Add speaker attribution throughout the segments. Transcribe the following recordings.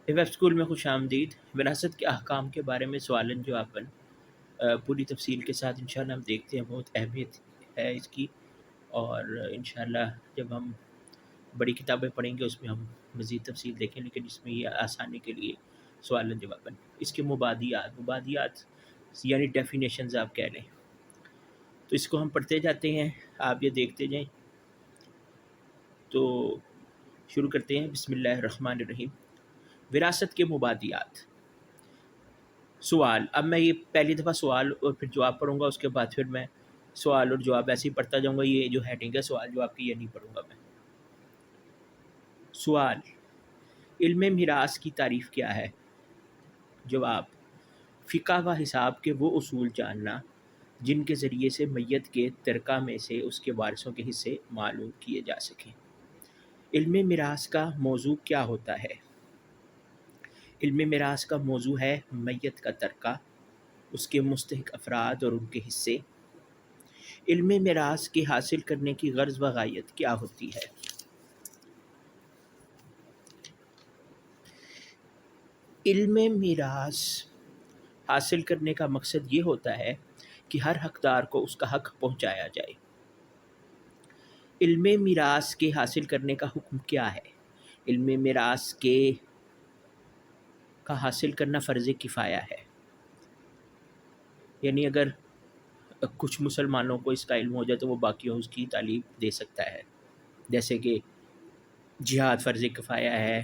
Speaker 1: Web school میں خوش آمدید۔ وراثت کے احکام کے بارے میں سوالن جواباً پوری تفصیل کے ساتھ انشاءاللہ ہم دیکھتے ہیں، بہت اہمیت ہے اس کی، اور انشاءاللہ جب ہم بڑی کتابیں پڑھیں گے اس میں ہم مزید تفصیل دیکھیں، لیکن اس میں یہ آسانی کے لیے سوالن جواباً اس کے مبادیات یعنی ڈیفینیشنز آپ کہہ لیں، تو اس کو ہم پڑھتے جاتے ہیں، آپ یہ دیکھتے جائیں۔ تو شروع کرتے ہیں، بسم اللہ الرحمن الرحیم۔ وراثت کے مبادیات۔ سوال، اب میں یہ پہلی دفعہ سوال اور پھر جواب پڑھوں گا، اس کے بعد پھر میں سوال اور جواب ایسے ہی پڑھتا جاؤں گا، یہ جو ہیڈنگ ہے سوال جواب کی یہ نہیں پڑھوں گا میں۔ سوال، علم میراث کی تعریف کیا ہے؟ جواب، فقہ و حساب کے وہ اصول جاننا جن کے ذریعے سے میت کے ترکہ میں سے اس کے وارثوں کے حصے معلوم کیے جا سکیں۔ علم میراث کا موضوع کیا ہوتا ہے؟ علم میراث کا موضوع ہے میت کا ترکہ، اس کے مستحق افراد اور ان کے حصے۔ علم میراث کے حاصل کرنے کی غرض و غایت کیا ہوتی ہے؟ علم میراث حاصل کرنے کا مقصد یہ ہوتا ہے کہ ہر حقدار کو اس کا حق پہنچایا جائے۔ علم میراث کے حاصل کرنے کا حکم کیا ہے؟ علم میراث کا حاصل کرنا فرض کفایہ ہے، یعنی اگر کچھ مسلمانوں کو اس کا علم ہو جائے تو وہ باقیوں اس کی تعلیم دے سکتا ہے، جیسے کہ جہاد فرض کفایہ ہے،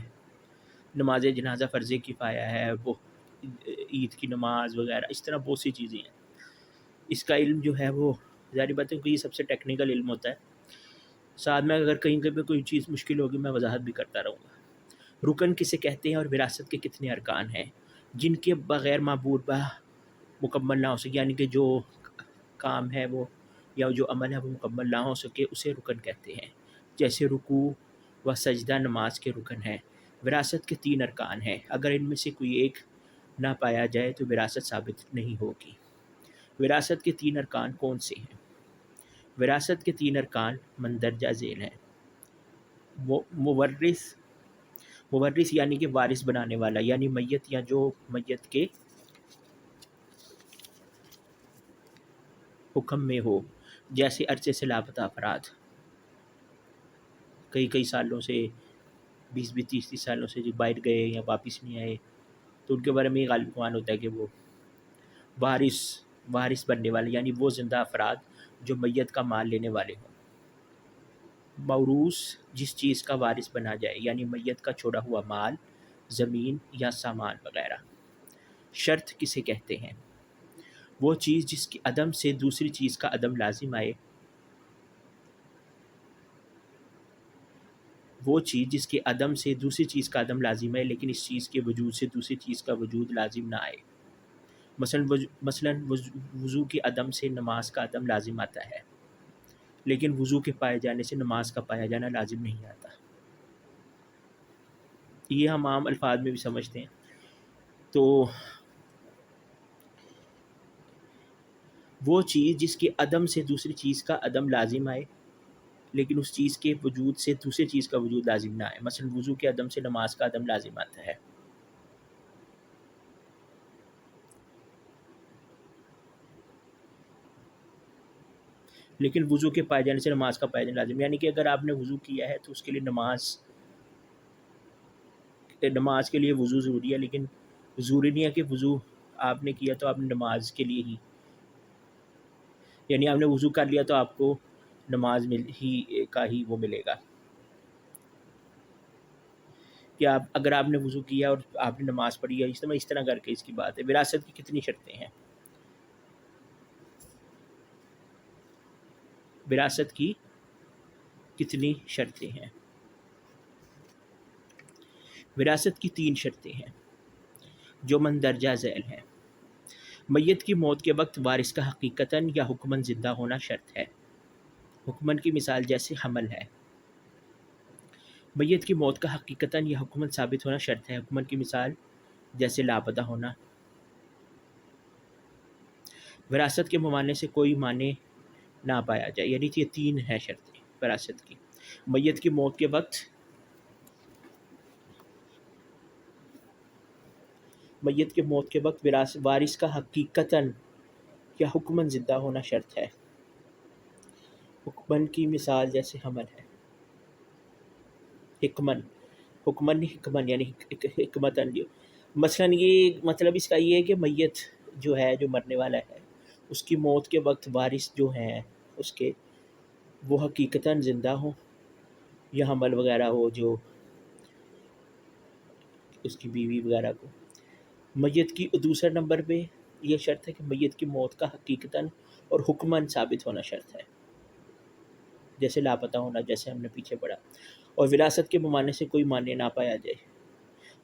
Speaker 1: نماز جنازہ فرض کفایہ ہے، وہ عید کی نماز وغیرہ، اس طرح بہت سی چیزیں ہیں۔ اس کا علم جو ہے وہ ظاہر بات ہے کہ یہ سب سے ٹیکنیکل علم ہوتا ہے، ساتھ میں اگر کہیں پہ کوئی چیز مشکل ہوگی میں وضاحت بھی کرتا رہوں گا۔ رکن کسے کہتے ہیں اور وراثت کے کتنے ارکان ہیں جن کے بغیر معبود بہ مکمل نہ ہو سکے، یعنی کہ جو کام ہے وہ یا جو عمل ہے وہ مکمل نہ ہو سکے اسے رکن کہتے ہیں، جیسے رکوع و سجدہ نماز کے رکن ہیں۔ وراثت کے 3 ارکان ہیں، اگر ان میں سے کوئی ایک نہ پایا جائے تو وراثت ثابت نہیں ہوگی۔ وراثت کے 3 ارکان کون سے ہیں؟ وراثت کے 3 ارکان مندرجہ ذیل ہیں۔ مورث یعنی کہ وارث بنانے والا، یعنی میت یا جو میت کے حکم میں ہو، جیسے عرصے سے لاپتہ افراد، کئی سالوں سے 20-30 سالوں سے جو باہر گئے یا واپس نہیں آئے، تو ان کے بارے میں یہ غالب گمان ہوتا ہے کہ وہ وارث بننے والے، یعنی وہ زندہ افراد جو میت کا مال لینے والے ہوں۔ موروث جس چیز کا وارث بنا جائے، یعنی میت کا چھوڑا ہوا مال، زمین یا سامان وغیرہ۔ شرط کسے کہتے ہیں؟ وہ چیز جس کے عدم سے دوسری چیز کا عدم لازم آئے، وہ چیز جس کے عدم سے دوسری چیز کا عدم لازم ہے لیکن اس چیز کے وجود سے دوسری چیز کا وجود لازم نہ آئے۔ مثلا وضو کے عدم سے نماز کا عدم لازم آتا ہے، لیکن وضو کے پائے جانے سے نماز کا پایا جانا لازم نہیں آتا۔ یہ ہم عام الفاظ میں بھی سمجھتے ہیں۔ تو وہ چیز جس کے عدم سے دوسری چیز کا عدم لازم آئے لیکن اس چیز کے وجود سے دوسری چیز کا وجود لازم نہ آئے، مثلا وضو کے عدم سے نماز کا عدم لازم آتا ہے۔ لیکن وضو کے پائے جانے سے نماز کا پائے جانا لازم، یعنی کہ اگر آپ نے وضو کیا ہے تو اس کے لیے نماز کے لیے وضو ضروری ہے، لیکن ضروری نہیں ہے کہ وضو آپ نے کیا تو آپ نے نماز کے لیے ہی، یعنی آپ نے وضو کر لیا تو آپ کو نماز کا ہی وہ ملے گا، کہ اگر آپ نے وضو کیا اور آپ نے نماز پڑھی ہے، اس طرح کر کے اس کی بات ہے۔ وراثت کی کتنی شرطیں ہیں؟ وراثت کی کتنی شرطیں ہیں؟ وراثت کی 3 شرطیں ہیں جو مندرجہ ذیل ہیں۔ میت کی موت کے وقت وارث کا حقیقتاً یا حکماً زندہ ہونا شرط ہے۔ حکماً کی مثال جیسے حمل ہے۔ میت کی موت کا حقیقتاً یا حکماً ثابت ہونا شرط ہے، حکماً کی مثال جیسے لاپتہ ہونا۔ وراثت کے ممانع سے کوئی مانع نہ پایا جائے، یعنی یہ 3 ہیں شرطیں وراثت کی۔ میت کی موت کے وقت میت کے موت کے وقت وارث کا حقیقتاً یا حکماً زندہ ہونا شرط ہے۔ حکماً کی مثال جیسے حمل ہے، حکماً، حکماً نہیں حکماً یعنی حکمتاً، مثلاً یہ مطلب اس کا یہ ہے کہ میت جو ہے، جو مرنے والا ہے، اس کی موت کے وقت وارث جو ہیں اس کے، وہ حقیقتاً زندہ ہوں، یا حمل وغیرہ ہو جو اس کی بیوی وغیرہ کو۔ میت کی دوسرے نمبر پہ یہ شرط ہے کہ میت کی موت کا حقیقتاً اور حکماً ثابت ہونا شرط ہے، جیسے لاپتہ ہونا، جیسے ہم نے پیچھے پڑھا، اور وراثت کے ممانع سے کوئی مانع نہ پایا جائے۔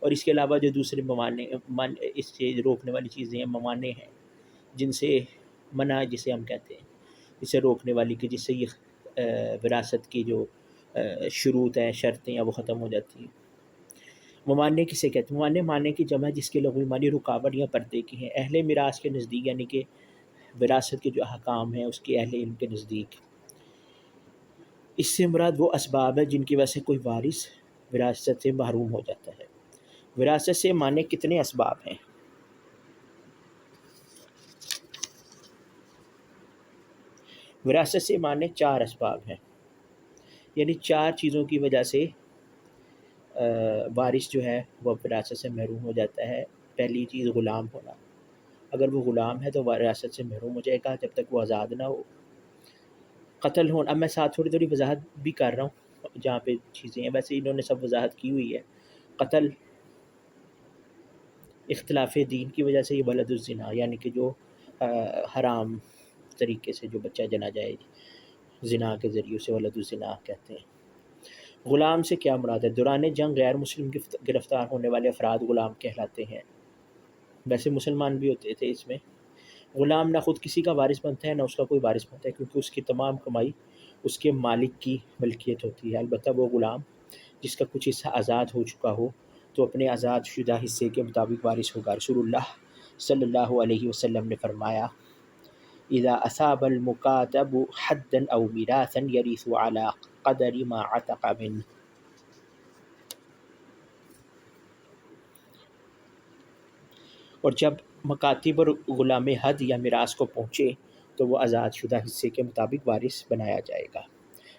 Speaker 1: اور اس کے علاوہ جو دوسرے اس سے روکنے والی چیزیں ہیں، ممانع ہیں، جن سے منع جسے ہم کہتے ہیں، اسے روکنے والی کہ جس سے یہ وراثت کی جو شروط ہیں، شرطیں ہیں، وہ ختم ہو جاتی ہیں۔ ممانع کسے کہتے ہیں؟ ممانع معنی کی جمع جس کے لغوی معنی رکاوٹ یا پردے کی ہیں، اہل میراث کے نزدیک، یعنی کہ وراثت کے جو احکام ہیں اس کے اہل علم کے نزدیک۔ اس سے مراد وہ اسباب ہے جن کی وجہ سے کوئی وارث وراثت سے محروم ہو جاتا ہے۔ وراثت سے معنی کتنے اسباب ہیں؟ وراثت سے معنی 4 اسباب ہیں، یعنی 4 چیزوں کی وجہ سے وارث جو ہے وہ وراثت سے محروم ہو جاتا ہے۔ پہلی چیز غلام ہونا، اگر وہ غلام ہے تو وراثت سے محروم ہو جائے گا جب تک وہ آزاد نہ ہو۔ قتل ہونا، اب میں ساتھ تھوڑی وضاحت بھی کر رہا ہوں جہاں پہ چیزیں ہیں، ویسے انہوں نے سب وضاحت کی ہوئی ہے۔ قتل اختلاف دین کی وجہ سے، یہ ولد الزنا یعنی کہ جو حرام طریقے سے جو بچہ جنا جائے، زنا کے ذریعے سے ولد الزنا کہتے ہیں۔ غلام سے کیا مراد ہے؟ دوران جنگ غیر مسلم گرفتار ہونے والے افراد غلام کہلاتے ہیں، ویسے مسلمان بھی ہوتے تھے اس میں۔ غلام نہ خود کسی کا وارث بنتا ہے نہ اس کا کوئی وارث بنتا ہے، کیونکہ اس کی تمام کمائی اس کے مالک کی ملکیت ہوتی ہے۔ البتہ وہ غلام جس کا کچھ حصہ آزاد ہو چکا ہو تو اپنے آزاد شدہ حصے کے مطابق وارث ہوگا۔ رسول اللہ صلی اللہ علیہ وسلم نے فرمایا، اذا اصاب المکاتب حدا او میراثا یرث علی قدر ما عتق منه۔ اور جب مکاتب اور غلام حد یا میراث کو پہنچے تو وہ آزاد شدہ حصے کے مطابق وارث بنایا جائے گا۔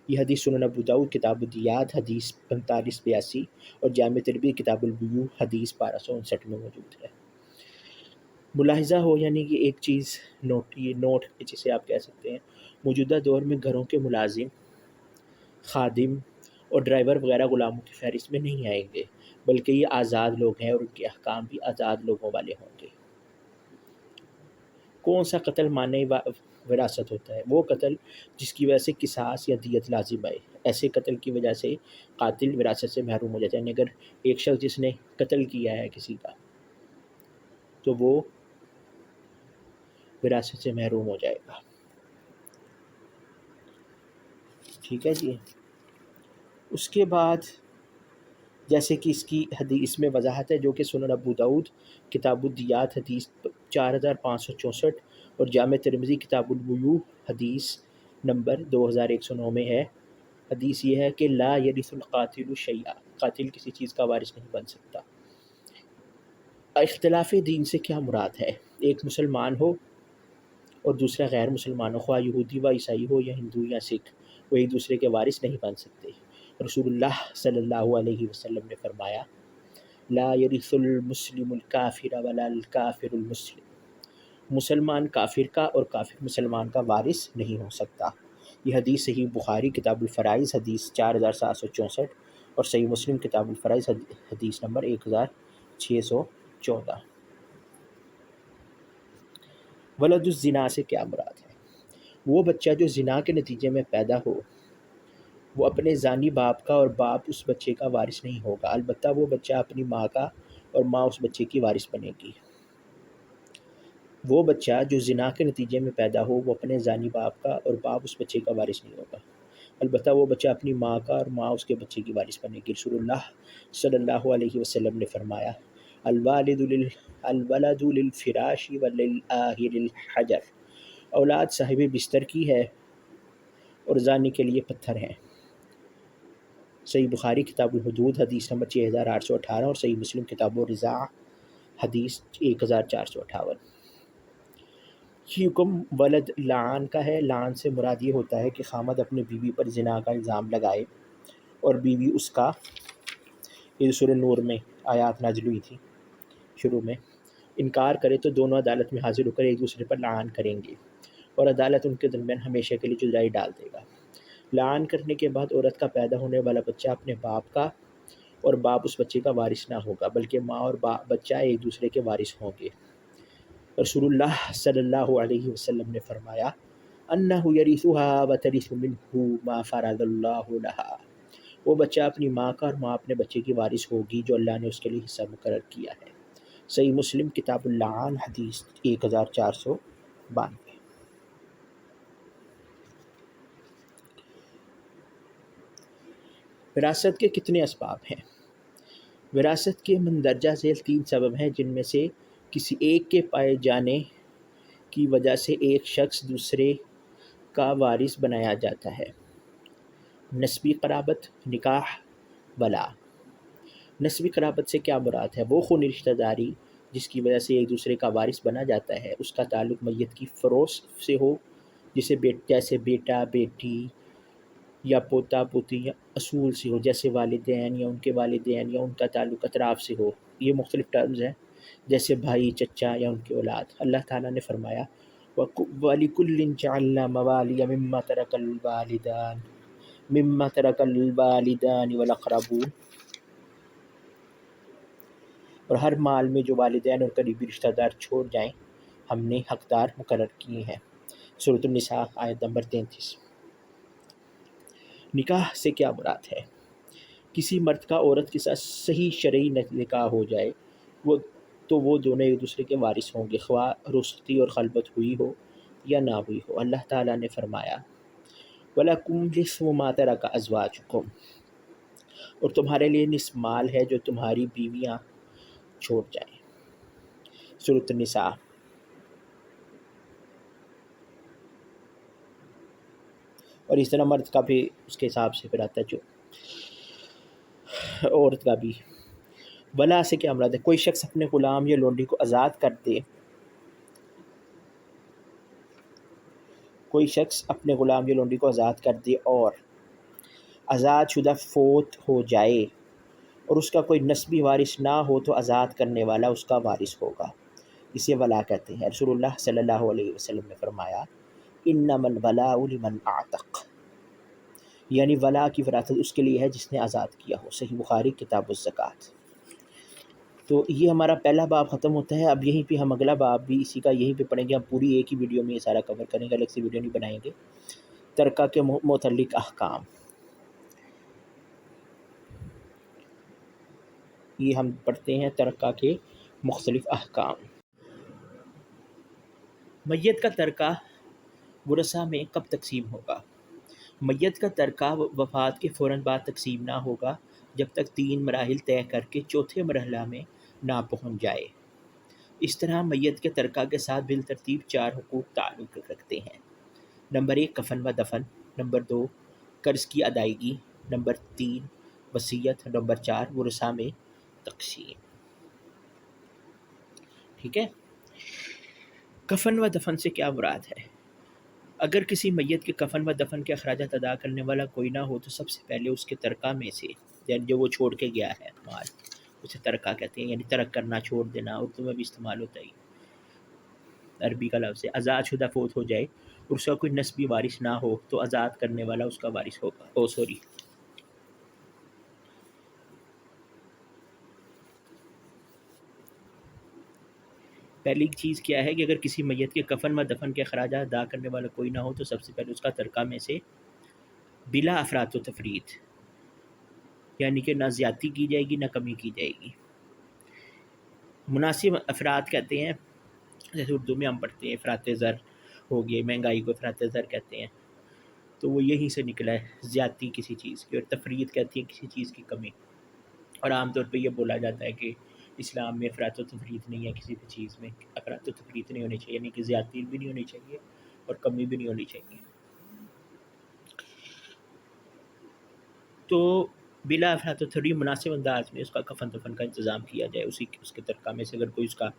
Speaker 1: یہ حدیث سنن ابو داؤد کتاب الدیات حدیث 4582 اور جامع ترمذی کتاب البیوع حدیث 1259 میں موجود ہے۔ ملاحظہ ہو، یعنی کہ ایک چیز نوٹ جسے آپ کہہ سکتے ہیں، موجودہ دور میں گھروں کے ملازم، خادم اور ڈرائیور وغیرہ غلاموں کی فہرست میں نہیں آئیں گے، بلکہ یہ آزاد لوگ ہیں اور ان کے احکام بھی آزاد لوگوں والے ہوں گے۔ کون سا قتل مانع وراثت ہوتا ہے؟ وہ قتل جس کی وجہ سے قصاص یا دیت لازم آئے۔ ایسے قتل کی وجہ سے قاتل وراثت سے محروم ہو جاتا ہے، یعنی اگر ایک شخص جس نے قتل کیا ہے کسی کا تو وہ وراثت سے محروم ہو جائے گا۔ ٹھیک ہے جی۔ اس کے بعد جیسے کہ اس کی حدیث میں وضاحت ہے، جو کہ سنن ابو داؤد کتاب الدیات حدیث 4564 اور جامع ترمذی کتاب البیوع حدیث نمبر 2109 میں ہے۔ حدیث یہ ہے کہ لا یرث القاتل شیئا، قاتل کسی چیز کا وارث نہیں بن سکتا۔ اختلاف دین سے کیا مراد ہے؟ ایک مسلمان ہو اور دوسرا غیر مسلمان ہو، خواہ یہودی و عیسائی ہو یا ہندو یا سکھ، وہ ایک دوسرے کے وارث نہیں بن سکتے۔ رسول اللہ صلی اللہ علیہ وسلم نے فرمایا، لا یرث المسلم الکافر ولا الکافر المسلم، مسلمان کافر کا اور کافر مسلمان کا وارث نہیں ہو سکتا۔ یہ حدیث صحیح بخاری کتاب الفرائض حدیث 4764 اور صحیح مسلم کتاب الفرائض حدیث نمبر 1614۔ ولد الزنا سے کیا مراد ہے؟ وہ بچہ جو زنا کے نتیجے میں پیدا ہو، وہ اپنے زانی باپ کا اور باپ اس بچے کا وارث نہیں ہوگا، البتہ وہ بچہ اپنی ماں کا اور ماں اس بچے کی وارث بنے گی۔ وہ بچہ جو زنا کے نتیجے میں پیدا ہو، وہ اپنے زانی باپ کا اور باپ اس بچے کا وارث نہیں ہوگا، البتہ وہ بچہ اپنی ماں کا اور ماں اس کے بچے کی وارث بنے گی۔ رسول اللہ صلی اللہ علیہ وسلم نے فرمایا، الولد للفراش وللآہر الحجر، اولاد صاحب بستر کی ہے اور زانی کے لیے پتھر ہیں۔ صحیح بخاری کتاب الحدود حدیث نمبر 6818 اور صحیح مسلم کتاب الرضاع حدیث 1458۔ یہ حکم ولد لعان کا ہے۔ لعان سے مراد یہ ہوتا ہے کہ خامد اپنے بیوی پر زنا کا الزام لگائے اور بیوی اس کا، یہ سورہ نور میں آیات نازل ہوئی تھی شروع میں، انکار کرے تو دونوں عدالت میں حاضر ہو کر ایک دوسرے پر لعان کریں گے اور عدالت ان کے درمیان ہمیشہ کے لیے جدائی ڈال دے گا۔ لعان کرنے کے بعد عورت کا پیدا ہونے والا بچہ اپنے باپ کا اور باپ اس بچے کا وارث نہ ہوگا، بلکہ ماں اور بچہ ایک دوسرے کے وارث ہوں گے۔ رسول اللہ صلی اللہ علیہ وسلم نے فرمایا انہ یرثها وترث منہ ما فرض اللہ لہا، وہ بچہ اپنی ماں کا اور ماں اپنے بچے کی وارث ہوگی جو اللہ نے اس کے لیے حصہ مقرر کیا ہے۔ صحیح مسلم کتاب اللعان حدیث 1492۔ وراثت کے کتنے اسباب ہیں؟ وراثت کے مندرجہ ذیل 3 سبب ہیں، جن میں سے کسی ایک کے پائے جانے کی وجہ سے ایک شخص دوسرے کا وارث بنایا جاتا ہے۔ نسبی قرابت، نکاح، ولا۔ نسبی قرابت سے کیا مراد ہے؟ وہ خونی رشتہ داری جس کی وجہ سے ایک دوسرے کا وارث بنا جاتا ہے، اس کا تعلق میت کی فروش سے ہو، جیسے بیٹا بیٹی یا پوتا پوتی، یا اصول سے ہو جیسے والدین یا ان کے والدین یا ان کا تعلق اطراف سے ہو۔ یہ مختلف ٹرمز ہیں، جیسے بھائی، چچا یا ان کی اولاد۔ اللہ تعالیٰ نے فرمایا وَلِكُلٍّ جَعَلْنَا مَوَالِيَ مِمَّا تَرَكَ الْوَالِدَانِ وَالْأَقْرَبُونَ، اور ہر مال میں جو والدین اور قریبی رشتہ دار چھوڑ جائیں ہم نے حقدار مقرر کیے ہیں۔ سورۃ النساء آیت نمبر 33۔ نکاح سے کیا مراد ہے؟ کسی مرد کا عورت کے ساتھ صحیح شرعی نکاح ہو جائے تو وہ دونوں ایک دوسرے کے وارث ہوں گے، خواہ رخصتی اور خلوت ہوئی ہو یا نہ ہوئی ہو۔ اللہ تعالیٰ نے فرمایا وَلَكُمْ نِصْفُ مَا تَرَكَ أَزْوَاجُكُمْ، اور تمہارے لیے نصف مال ہے جو تمہاری بیویاں چھوڑ جائیں۔ سورۃ النساء۔ اور اس طرح مرد کا بھی اس کے حساب سے پھر آتا ہے جو عورت کا بھی۔ ولا سے کیا مراد ہے؟ کوئی شخص اپنے غلام یا لونڈی کو آزاد کر دے، کوئی شخص اپنے غلام یا لونڈی کو آزاد کر دے اور آزاد شدہ فوت ہو جائے اور اس کا کوئی نسبی وارث نہ ہو تو آزاد کرنے والا اس کا وارث ہوگا، اسے ولا کہتے ہیں۔ رسول اللہ صلی اللہ علیہ وسلم نے فرمایا انما الولاء لمن اعتق، یعنی ولا کی وراثت اس کے لیے ہے جس نے آزاد کیا ہو۔ صحیح بخاری کتاب الزکوٰۃ۔ تو یہ ہمارا پہلا باب ختم ہوتا ہے۔ اب یہیں پہ ہم اگلا باب بھی اسی کا یہیں پہ پڑھیں گے۔ ہم پوری ایک ہی ویڈیو میں یہ سارا کور کریں گے، الگ سے ویڈیو نہیں بنائیں گے۔ ترکہ کے متعلق احکام، یہ ہم پڑھتے ہیں ترکہ کے مختلف احکام۔ میت کا ترکہ ورثہ میں کب تقسیم ہوگا؟ میت کا ترکہ وفات کے فوراً بعد تقسیم نہ ہوگا جب تک 3 مراحل طے کر کے چوتھے مرحلہ میں نہ پہنچ جائے۔ اس طرح میت کے ترکہ کے ساتھ بالترتیب 4 حقوق تعلق رکھتے ہیں۔ نمبر 1 کفن و دفن، نمبر 2 قرض کی ادائیگی، نمبر 3 وصیت، نمبر 4 ورثہ میں تقسیم۔ ٹھیک ہے؟ کفن و دفن سے کیا مراد ہے؟ اگر کسی میت کے کفن و دفن کے اخراجات ادا کرنے والا کوئی نہ ہو تو سب سے پہلے اس کے ترکہ میں سے، یعنی جو وہ چھوڑ کے گیا ہے مال، اسے ترکہ کہتے ہیں، یعنی ترک کرنا، چھوڑ دینا، اردو میں بھی استعمال ہوتا ہے، عربی کا لفظ ہے۔ آزاد شدہ فوت ہو جائے اور اس کا کوئی نسبی وارث نہ ہو تو آزاد کرنے والا اس کا وارث ہوگا۔ پہلی چیز کیا ہے کہ اگر کسی میت کے کفن و دفن کے اخراجات ادا کرنے والا کوئی نہ ہو تو سب سے پہلے اس کا ترکہ میں سے بلا افراط و تفریط، یعنی کہ نہ زیادتی کی جائے گی نہ کمی کی جائے گی۔ مناسب افراد کہتے ہیں، جیسے اردو میں ہم پڑھتے ہیں افراط زر ہو گئے، مہنگائی کو افراط زر کہتے ہیں، تو وہ یہیں سے نکلا ہے، زیادتی کسی چیز کی، اور تفریط کہتی ہے کسی چیز کی کمی۔ اور عام طور پہ یہ بولا جاتا ہے کہ اسلام میں افراط و تفریط نہیں ہے، کسی بھی چیز میں افراط و تفریط نہیں ہونی چاہیے، یعنی کہ زیادتی بھی نہیں ہونی چاہیے اور کمی بھی نہیں ہونی چاہیے۔ تو بلا تو تھوڑی مناسب انداز میں اس کا کفن دفن کا انتظام کیا جائے، اس کے ترکہ میں سے اگر کوئی اس کا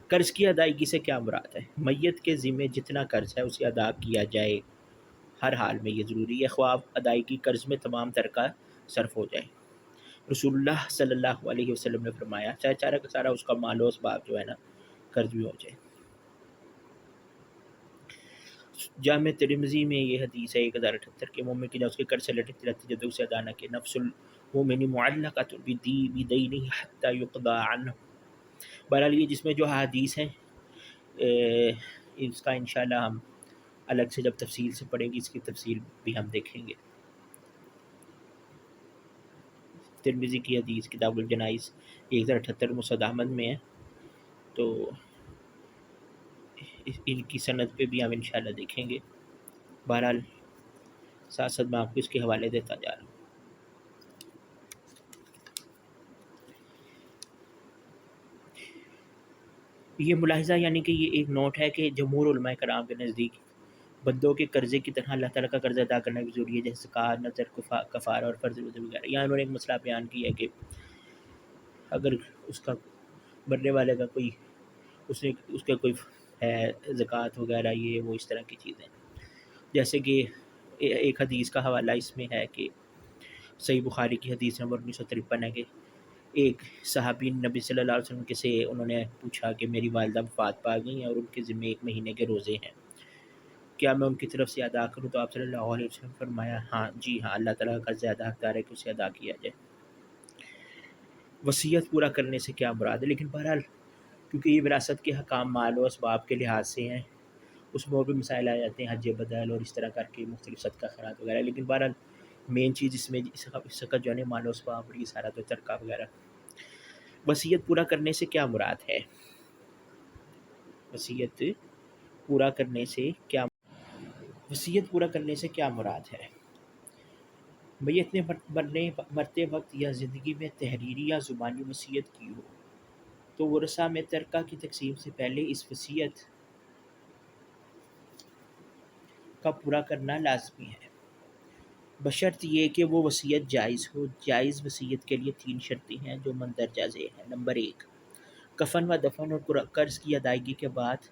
Speaker 1: قرض کی ادائیگی سے کیا مراد ہے؟ میت کے ذمے جتنا قرض ہے اسے ادا کیا جائے، ہر حال میں یہ ضروری ہے، خواہ ادائیگی قرض میں تمام ترکہ صرف ہو جائے۔ رسول اللہ صلی اللہ علیہ وسلم نے فرمایا چاہے سارا کا سارا اس کا مال و اسباب جو ہے نا قرض بھی ہو جائے۔ جامع ترمذی میں یہ حدیث ہے 1078 کہ مومن کی اس کے قرض سے لٹکتی رہتی جب تک اسے ادا نہ کہ نفس المؤمن معلقۃ بدینہ حتی یقضى عنہ۔ بہرحال یہ جس میں جو حدیث ہیں اس کا انشاءاللہ ہم الگ سے جب تفصیل سے پڑھیں گے اس کی تفصیل بھی ہم دیکھیں گے۔ ترمذی کی حدیث کتاب الجنائز 1078 مسند احمد میں ہے، تو ان کی سند پہ بھی ہم انشاءاللہ دیکھیں گے۔ بہرحال ساتھ ساتھ میں آپ کو اس کے حوالے دیتا جا رہا ہوں۔ یہ ملاحظہ یعنی کہ یہ ایک نوٹ ہے کہ جمہور علماء کرام کے نزدیک بندوں کے قرضے کی طرح اللہ تعالیٰ کا قرض ادا کرنا بھی ضروری ہے، جیسے زکوٰۃ، نذر، کفارہ اور فرض روزے وغیرہ۔ یہاں انہوں نے ایک مسئلہ بیان کیا ہے کہ اگر اس کا مرنے والے کا کوئی اس کا کوئی ہے زکوٰۃ وغیرہ یہ وہ اس طرح کی چیزیں، جیسے کہ ایک حدیث کا حوالہ اس میں ہے کہ صحیح بخاری کی حدیث نمبر 1953 ہے کہ ایک صحابی نبی صلی اللہ علیہ وسلم کے سے انہوں نے پوچھا کہ میری والدہ وفات پا گئی ہیں اور ان کے ذمے 1 مہینے کے روزے ہیں، کیا میں ان کی طرف سے ادا کروں؟ تو آپ صلی اللہ علیہ وسلم فرمایا ہاں جی ہاں، اللہ تعالیٰ کا قرض زیادہ حقدار ہے کہ اسے ادا کیا جائے۔ وصیت پورا کرنے سے کیا مراد ہے؟ لیکن بہرحال کیونکہ یہ وراثت کے حکام مال و اسباب کے لحاظ سے ہیں، اس میں اور بھی مسائل آ جاتے ہیں، حج بدل اور اس طرح کر کے مختلف صدقہ خیرات وغیرہ، لیکن بہرحال مین چیز اس میں اس کا جو ہے مال و اسباب اور یہ سارا تو ترکہ وغیرہ۔ وصیت پورا کرنے سے کیا مراد ہے؟ وصیت پورا کرنے سے کیا مراد ہے؟ میت نے مرتے وقت یا زندگی میں تحریری یا زبانی وصیت کی ہو تو ورثہ میں ترکہ کی تقسیم سے پہلے اس وصیت کا پورا کرنا لازمی ہے، بشرط یہ کہ وہ وصیت جائز ہو۔ جائز وصیت کے لیے 3 شرطیں ہیں جو مندرجہ ذیل ہیں۔ نمبر 1، کفن و دفن اور قرض کی ادائیگی کے بعد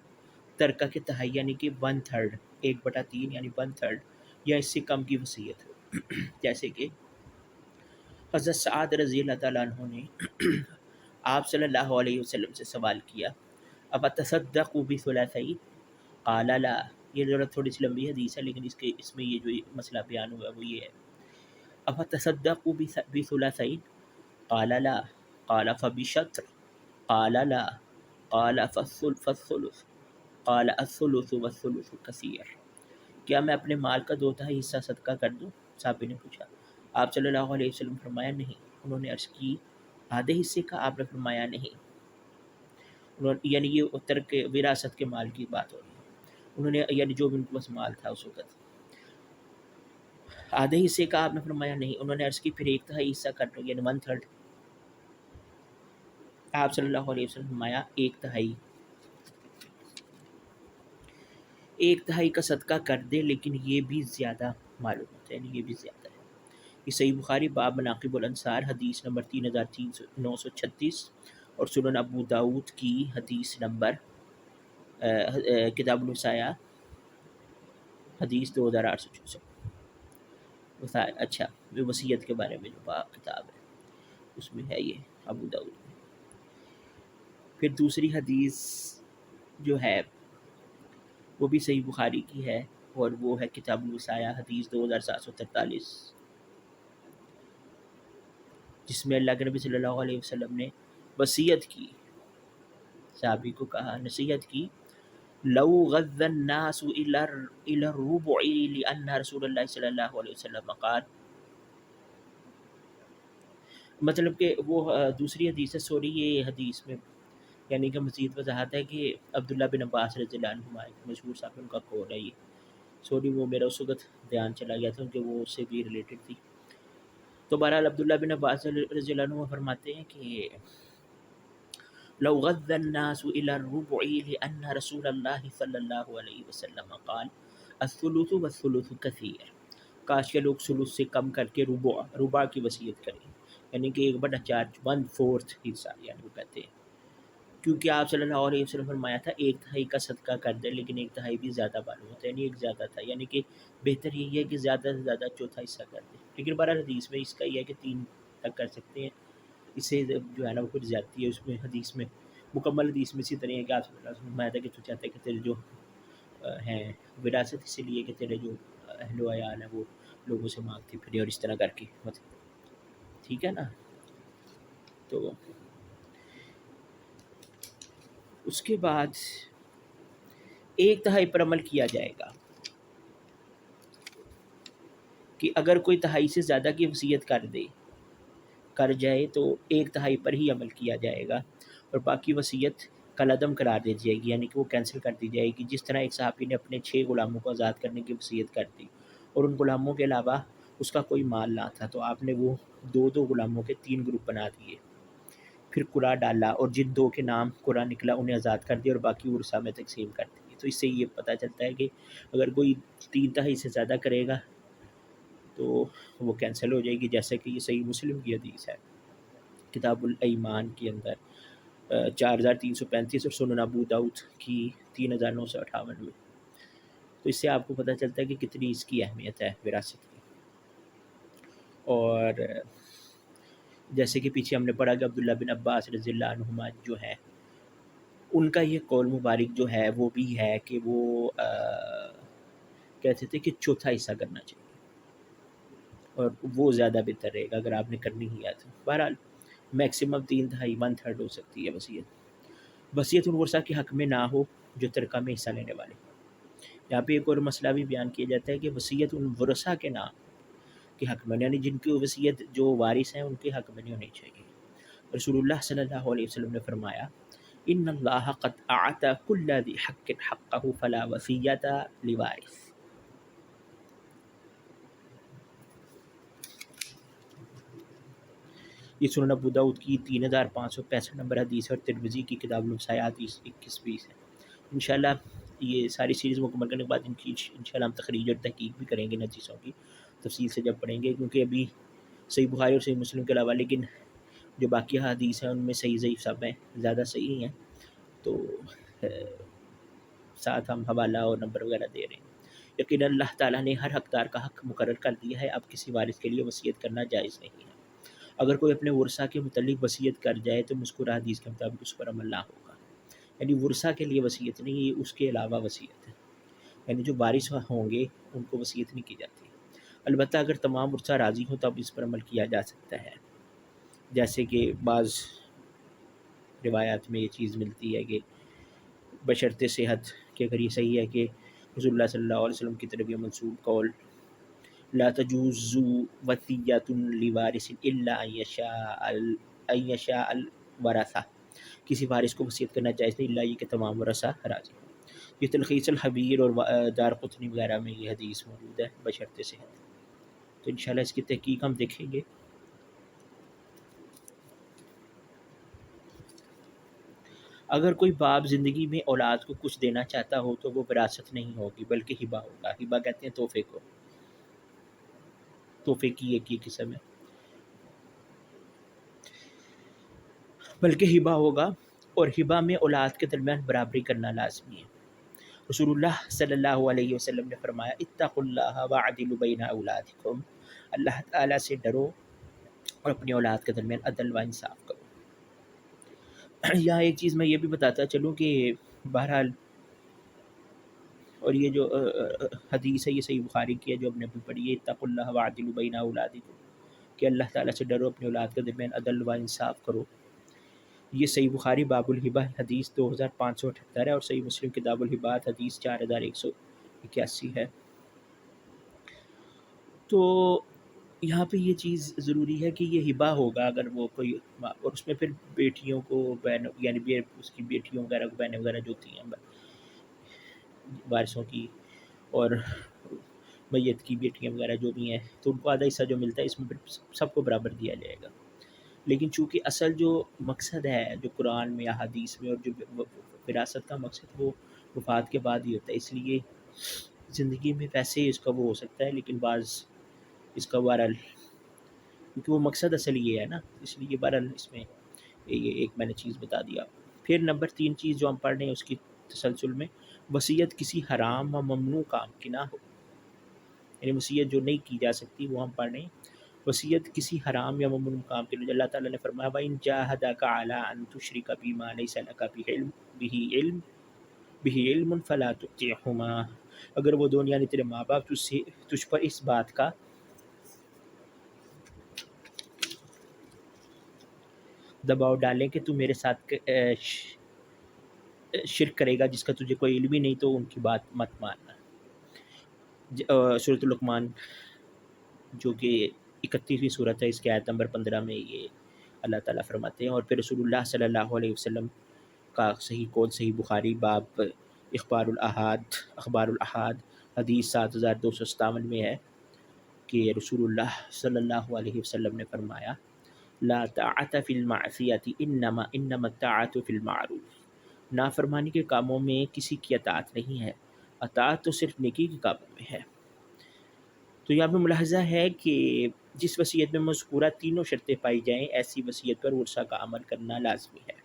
Speaker 1: ترکہ کے تہائی یعنی کہ 1/3 1/3 یعنی 1/3 یا اس سے کم کی وصیت ہو۔ جیسے کہ حضرت سعد رضی اللہ تعالیٰ عنہ نے آپ صلی اللہ علیہ وسلم سے سوال کیا اب تصدق بثلثی قال لا۔ یہ ضرورت تھوڑی سی لمبی حدیث ہے لیکن اس میں یہ جو مسئلہ بیان ہوا وہ یہ ہے، اب تصدق بثلثی قال لا قال فبشطر قال لا قال فالثلث قال الثلث والثلث کثیر۔ کیا میں اپنے مال کا 2/3 حصہ صدقہ کر دوں؟ صحابی نے پوچھا، آپ صلی اللہ علیہ وسلم فرمایا نہیں۔ انہوں نے عرض کی آدھے حصے کا؟ آپ نے فرمایا نہیں۔ یعنی یہ ترک وراثت کے مال کی بات ہو رہی ہے، انہوں نے یعنی جو بھی ان کے پاس مال تھا اس وقت، آدھے حصے کا آپ نے فرمایا نہیں۔ انہوں نے عرض کی پھر 1/3 حصہ کر دو یعنی 1/3۔ آپ صلی اللہ علیہ وسلم فرمایا 1/3 کا صدقہ کر دے، لیکن یہ بھی زیادہ معلوم ہوتا ہے، یعنی یہ بھی زیادہ ہے۔ یہ صحیح بخاری باب مناقب الانصار حدیث نمبر 3936 اور سنن ابو داؤد کی حدیث نمبر کتاب الوصایا حدیث 2864۔ اچھا، وصیت کے بارے میں جو کتاب ہے اس میں ہے یہ ابو داؤد میں۔ پھر دوسری حدیث جو ہے وہ بھی صحیح بخاری کی ہے اور وہ ہے کتاب الوصایا حدیث 2743، جس میں اللہ کے نبی صلی اللہ علیہ وسلم نے وصیت کی، صحابی کو کہا، نصیحت کی، لو غض الناس الى الربع لان رسول اللہ صلی اللہ علیہ وسلم قال، مطلب کہ وہ دوسری حدیث ہے، سوری یہ حدیث میں یعنی کہ مزید وضاحت ہے کہ عبداللہ بن عباس رضی اللہ عنہما مشہور صاحب ان کا قول ہے یہ، سوری وہ میرا اس وقت دھیان چلا گیا تھا کہ وہ اس سے بھی ریلیٹڈ تھی۔ تو بہرحال عبداللہ بن عباس رضی اللہ عنہ فرماتے ہیں کہ لو غض الناس الى الربع لان رسول اللہ صلی اللہ علیہ وسلم قال الثلث والثلث کثیر، کاش کے لوگ سلوس سے کم کر کے ربع کی وصیت کریں، یعنی کہ 1/4 1/4 حصہ یعنی وہ کہتے ہیں، کیونکہ آپ صلی اللہ علیہ وسلم فرمایا تھا 1/3 کا صدقہ کر دے، لیکن 1/3 بھی زیادہ معلوم ہوتا ہے، یعنی ایک زیادہ تھا، یعنی کہ بہتر یہی ہے کہ زیادہ سے زیادہ چوتھا حصہ کر دے، لیکن بہرحال حدیث میں اس کا یہ ہے کہ 3 تک کر سکتے ہیں، اس سے جو ہے نا وہ کچھ زیادتی ہے اس میں، حدیث میں مکمل حدیث میں اسی طرح ہے کہ آپ صلی اللہ علیہ وسلم فرمایا تھا کہ تو چاہتا ہے کہ تیرے جو ہیں وراثت اسی لیے کہ تیرے جو اہل و عیال ہیں وہ لوگوں سے مانگتے پھرے اور اس طرح کر کے مطلب ٹھیک ہے نا۔ تو اس کے بعد 1/3 پر عمل کیا جائے گا کہ اگر کوئی تہائی سے زیادہ کی وصیت کر جائے تو 1/3 پر ہی عمل کیا جائے گا، اور باقی وصیت کالعدم قرار دی جائے گی، یعنی کہ وہ کینسل کر دی جائے گی، جس طرح ایک صحابی نے اپنے 6 غلاموں کو آزاد کرنے کی وصیت کر دی اور ان غلاموں کے علاوہ اس کا کوئی مال نہ تھا، تو آپ نے وہ 2 غلاموں کے 3 گروپ بنا دیے، پھر قرعہ ڈالا اور جن 2 کے نام قرعہ نکلا انہیں آزاد کر دیا اور باقی ورثہ میں تقسیم کر دی۔ تو اس سے یہ پتہ چلتا ہے کہ اگر کوئی 3/3 سے زیادہ کرے گا تو وہ کینسل ہو جائے گی، جیسے کہ یہ صحیح مسلم کی حدیث ہے کتاب الایمان کے اندر 4335 اور سنن ابو داؤد کی 3958 میں۔ تو اس سے آپ کو پتہ چلتا ہے کہ کتنی اس کی اہمیت ہے وراثت کی۔ اور جیسے کہ پیچھے ہم نے پڑھا کہ عبداللہ بن عباس رضی اللہ عنہما جو ہے ان کا یہ قول مبارک جو ہے وہ بھی ہے کہ وہ کہتے تھے کہ چوتھا حصہ کرنا چاہیے اور وہ زیادہ بہتر رہے گا اگر آپ نے کرنی ہی ہے تو۔ بہرحال میکسیمم 3/3 1/3 ہو سکتی ہے وصیت۔ وصیت ان ورثہ کے حق میں نہ ہو جو ترکہ میں حصہ لینے والے۔ یہاں پہ ایک اور مسئلہ بھی بیان کیا جاتا ہے کہ وصیت ان ورثہ کے نام کے حق میں، یعنی جن کی وصیت جو وارث ہیں ان کے حق میں نہیں ہونی چاہیے۔ رسول اللہ صلی اللہ علیہ وسلم نے فرمایا ان اللہ قد اعطى كل ذي حق حقه فلا وصیۃ لوارث۔ یہ سنن ابو داؤد کی 3565 نمبر حدیث اور ترمذی کی کتاب الوصایا حدیث 2120 ہے۔ انشاءاللہ یہ ساری سیریز مکمل کرنے کے بعد ان کی انشاءاللہ ہم تخریج اور تحقیق بھی کریں گے ان حدیثوں کی تفصیل سے جب پڑھیں گے، کیونکہ ابھی صحیح بخاری اور صحیح مسلم کے علاوہ لیکن جو باقی حدیث ہیں ان میں صحیح ضعیف سب ہیں، زیادہ صحیح ہیں، تو ساتھ ہم حوالہ اور نمبر وغیرہ دے رہے ہیں۔ یقیناً اللہ تعالیٰ نے ہر حقدار کا حق مقرر کر دیا ہے، اب کسی وارث کے لیے وصیت کرنا جائز نہیں ہے۔ اگر کوئی اپنے ورثہ کے متعلق وصیت کر جائے تو مذکورہ حدیث کے مطابق اس پر عمل نہ ہوگا، یعنی ورثہ کے لیے وصیت نہیں، یہ اس کے علاوہ وصیت ہے، یعنی جو وارث ہوں گے ان کو وصیت نہیں کی جاتی۔ البتہ اگر تمام ورثہ راضی ہوں تب اس پر عمل کیا جا سکتا ہے، جیسے کہ بعض روایات میں یہ چیز ملتی ہے کہ بشرط صحت کہ اگر یہ صحیح ہے کہ رسول اللہ صلی اللہ علیہ وسلم کی طرف یہ منسوب قول لا تجوز وصیۃ لوارث الا ان یشاء الورثہ، کسی وارث کو وصیت کرنا جائز نہیں الا یہ کہ تمام ورثہ راضی ہوں۔ یہ تلخیص الحبیر اور دارقطنی وغیرہ میں یہ حدیث موجود ہے بشرط صحت، تو انشاءاللہ اس کی تحقیق ہم دیکھیں گے۔ اگر کوئی باپ زندگی میں اولاد کو کچھ دینا چاہتا ہو تو وہ وراثت نہیں ہوگی بلکہ ہبہ ہوگا۔ ہبہ کہتے ہیں تحفے کو، تحفے کی ایک ہی قسم ہے، بلکہ ہبہ ہوگا، اور ہبہ میں اولاد کے درمیان برابری کرنا لازمی ہے۔ رسول اللہ صلی اللہ علیہ وسلم نے فرمایا اتقوا اللہ واعدلوا بین اولادکم، اللہ تعالیٰ سے ڈرو اور اپنی اولاد کے درمیان عدل و انصاف کرو۔ یہاں ایک چیز میں یہ بھی بتاتا چلوں کہ بہرحال اور یہ جو حدیث ہے یہ صحیح بخاری کی ہے جو ہم نے ابھی پڑھی ہے اتقوا اللہ واعدلوا بین اولادکم، کہ اللہ تعالیٰ سے ڈرو اپنی اولاد کے درمیان عدل و انصاف کرو۔ یہ صحیح بخاری باب الہبہ حدیث 2578 ہے اور صحیح مسلم کتاب الہبات حدیث 4181 ہے۔ تو یہاں پہ یہ چیز ضروری ہے کہ یہ ہبہ ہوگا اگر وہ کوئی، اور اس میں پھر بیٹیوں کو بہن یعنی اس کی بیٹیوں وغیرہ کو بہنیں وغیرہ جو ہوتی ہیں وارثوں کی اور میت کی بیٹیاں وغیرہ جو بھی ہیں تو ان کو آدھا حصہ جو ملتا ہے اس میں پھر سب کو برابر دیا جائے گا۔ لیکن چونکہ اصل جو مقصد ہے جو قرآن میں یا حدیث میں اور جو وراثت کا مقصد وہ وفات کے بعد ہی ہوتا ہے، اس لیے زندگی میں ویسے اس کا وہ ہو سکتا ہے، لیکن بعض اس کا بہرحال، کیونکہ وہ مقصد اصل یہ ہے نا، اس لیے بہرحال اس میں یہ ایک میں نے چیز بتا دیا۔ پھر نمبر 3 چیز جو ہم پڑھ رہے ہیں اس کی تسلسل میں، وصیت کسی حرام و ممنوع کام کی نہ ہو، یعنی وصیت جو نہیں کی جا سکتی وہ ہم پڑھ رہے ہیں۔ وصیت کسی حرام یا ممنوع کام کے لیے اللہ تعالیٰ نے فرمایا وَإِن جَاهَدَاكَ عَلَىٰ أَن تُشْرِكَ بِمَا لَيْسَ لَكَ بِهِ عِلْمٌ فَلَا تُطِعْهُمَا، اگر وہ دونوں یعنی تیرے ماں باپ تجھ پر اس بات کا دباؤ ڈالیں کہ تو میرے ساتھ شرک کرے گا جس کا تجھے کوئی علم ہی نہیں، تو ان کی بات مت ماننا۔ سورۃ لقمان جو کہ 31ویں صورت ہے، اس کے آیت نمبر 15 میں یہ اللہ تعالیٰ فرماتے ہیں۔ اور پھر رسول اللہ صلی اللہ علیہ وسلم کا صحیح قول صحیح بخاری باب اخبار الاحاد حدیث 7257 میں ہے کہ رسول اللہ صلی اللہ علیہ وسلم نے فرمایا لا طاعت فی المعصیۃ انما الطاعت فی المعروف، نافرمانی کے کاموں میں کسی کی اطاعت نہیں ہے، اطاعت تو صرف نیکی کے کاموں میں ہے۔ تو یہاں پہ ملاحظہ ہے کہ جس وصیت میں مذکورہ تینوں شرطیں پائی جائیں، ایسی وصیت پر ورثہ کا عمل کرنا لازمی ہے۔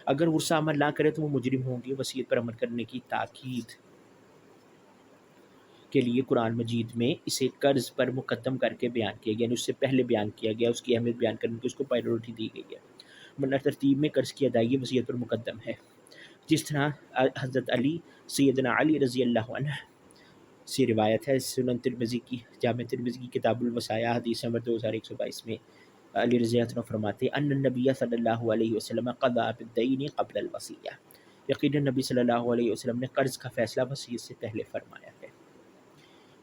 Speaker 1: اگر ورثہ عمل نہ کرے تو وہ مجرم ہوں گے۔ وصیت پر عمل کرنے کی تاکید کے لیے قرآن مجید میں اسے قرض پر مقدم کر کے بیان کیا گیا، یعنی اس سے پہلے بیان کیا گیا، اس کی اہمیت بیان کرنے کی اس کو پائیورٹی دی گئی ہے، ورنہ ترتیب میں قرض کی ادائیگی وصیت پر مقدم ہے۔ جس طرح حضرت علی سیدنا علی رضی اللہ عنہ سے روایت ہے، سنن ترمذی کی جامع ترمذی کی کتاب الوصایا حدیث نمبر 2122 میں علی رضی اللہ عنہ فرماتے ہیں ان النبی صلی اللہ علیہ وسلم قضى بالدین قبل الوصیہ، یقیناً نبی صلی اللہ علیہ وسلم نے قرض کا فیصلہ وصیت سے پہلے فرمایا ہے۔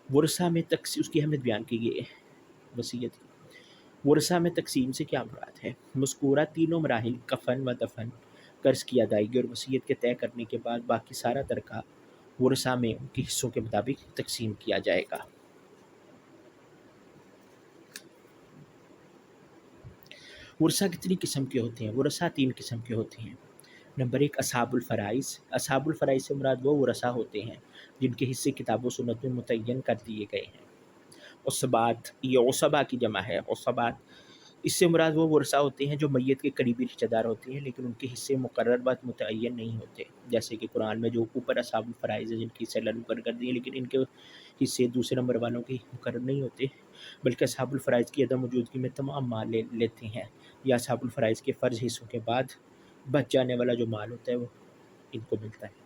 Speaker 1: ورثہ میں اس کی اہمیت بیان کی گئی ہے وصیت کی۔ ورثہ میں تقسیم سے کیا مراد ہے؟ مذکورہ تینوں مراحل کفن و دفن، قرض کی ادائیگی اور وصیت کے طے کرنے کے بعد باقی سارا ترکہ ورثہ میں ان کے حصوں کے مطابق تقسیم کیا جائے گا۔ ورثہ کتنی قسم کے ہوتے ہیں؟ ورثہ 3 قسم کے ہوتے ہیں۔ نمبر 1 اصحاب الفرائض۔ اصحاب الفرائض سے مراد وہ ورثہ ہوتے ہیں جن کے حصے کتاب و سنت میں متعین کر دیے گئے ہیں۔ عصبات، یہ عصبہ کی جمع ہے، عصبات، اس سے مراد وہ ورثہ ہوتے ہیں جو میت کے قریبی رشتہ دار ہوتے ہیں لیکن ان کے حصے مقرر بات متعین نہیں ہوتے، جیسے کہ قرآن میں جو اوپر اصحاب الفرائض ہیں جن کی حصے اللہ نے مقرر کر دیے لیکن ان کے حصے دوسرے نمبر والوں کے مقرر نہیں ہوتے، بلکہ اصحاب الفرائض کی عدم موجودگی میں تمام مال لیتے ہیں، یا اصحاب الفرائض کے فرض حصوں کے بعد بچ جانے والا جو مال ہوتا ہے وہ ان کو ملتا ہے۔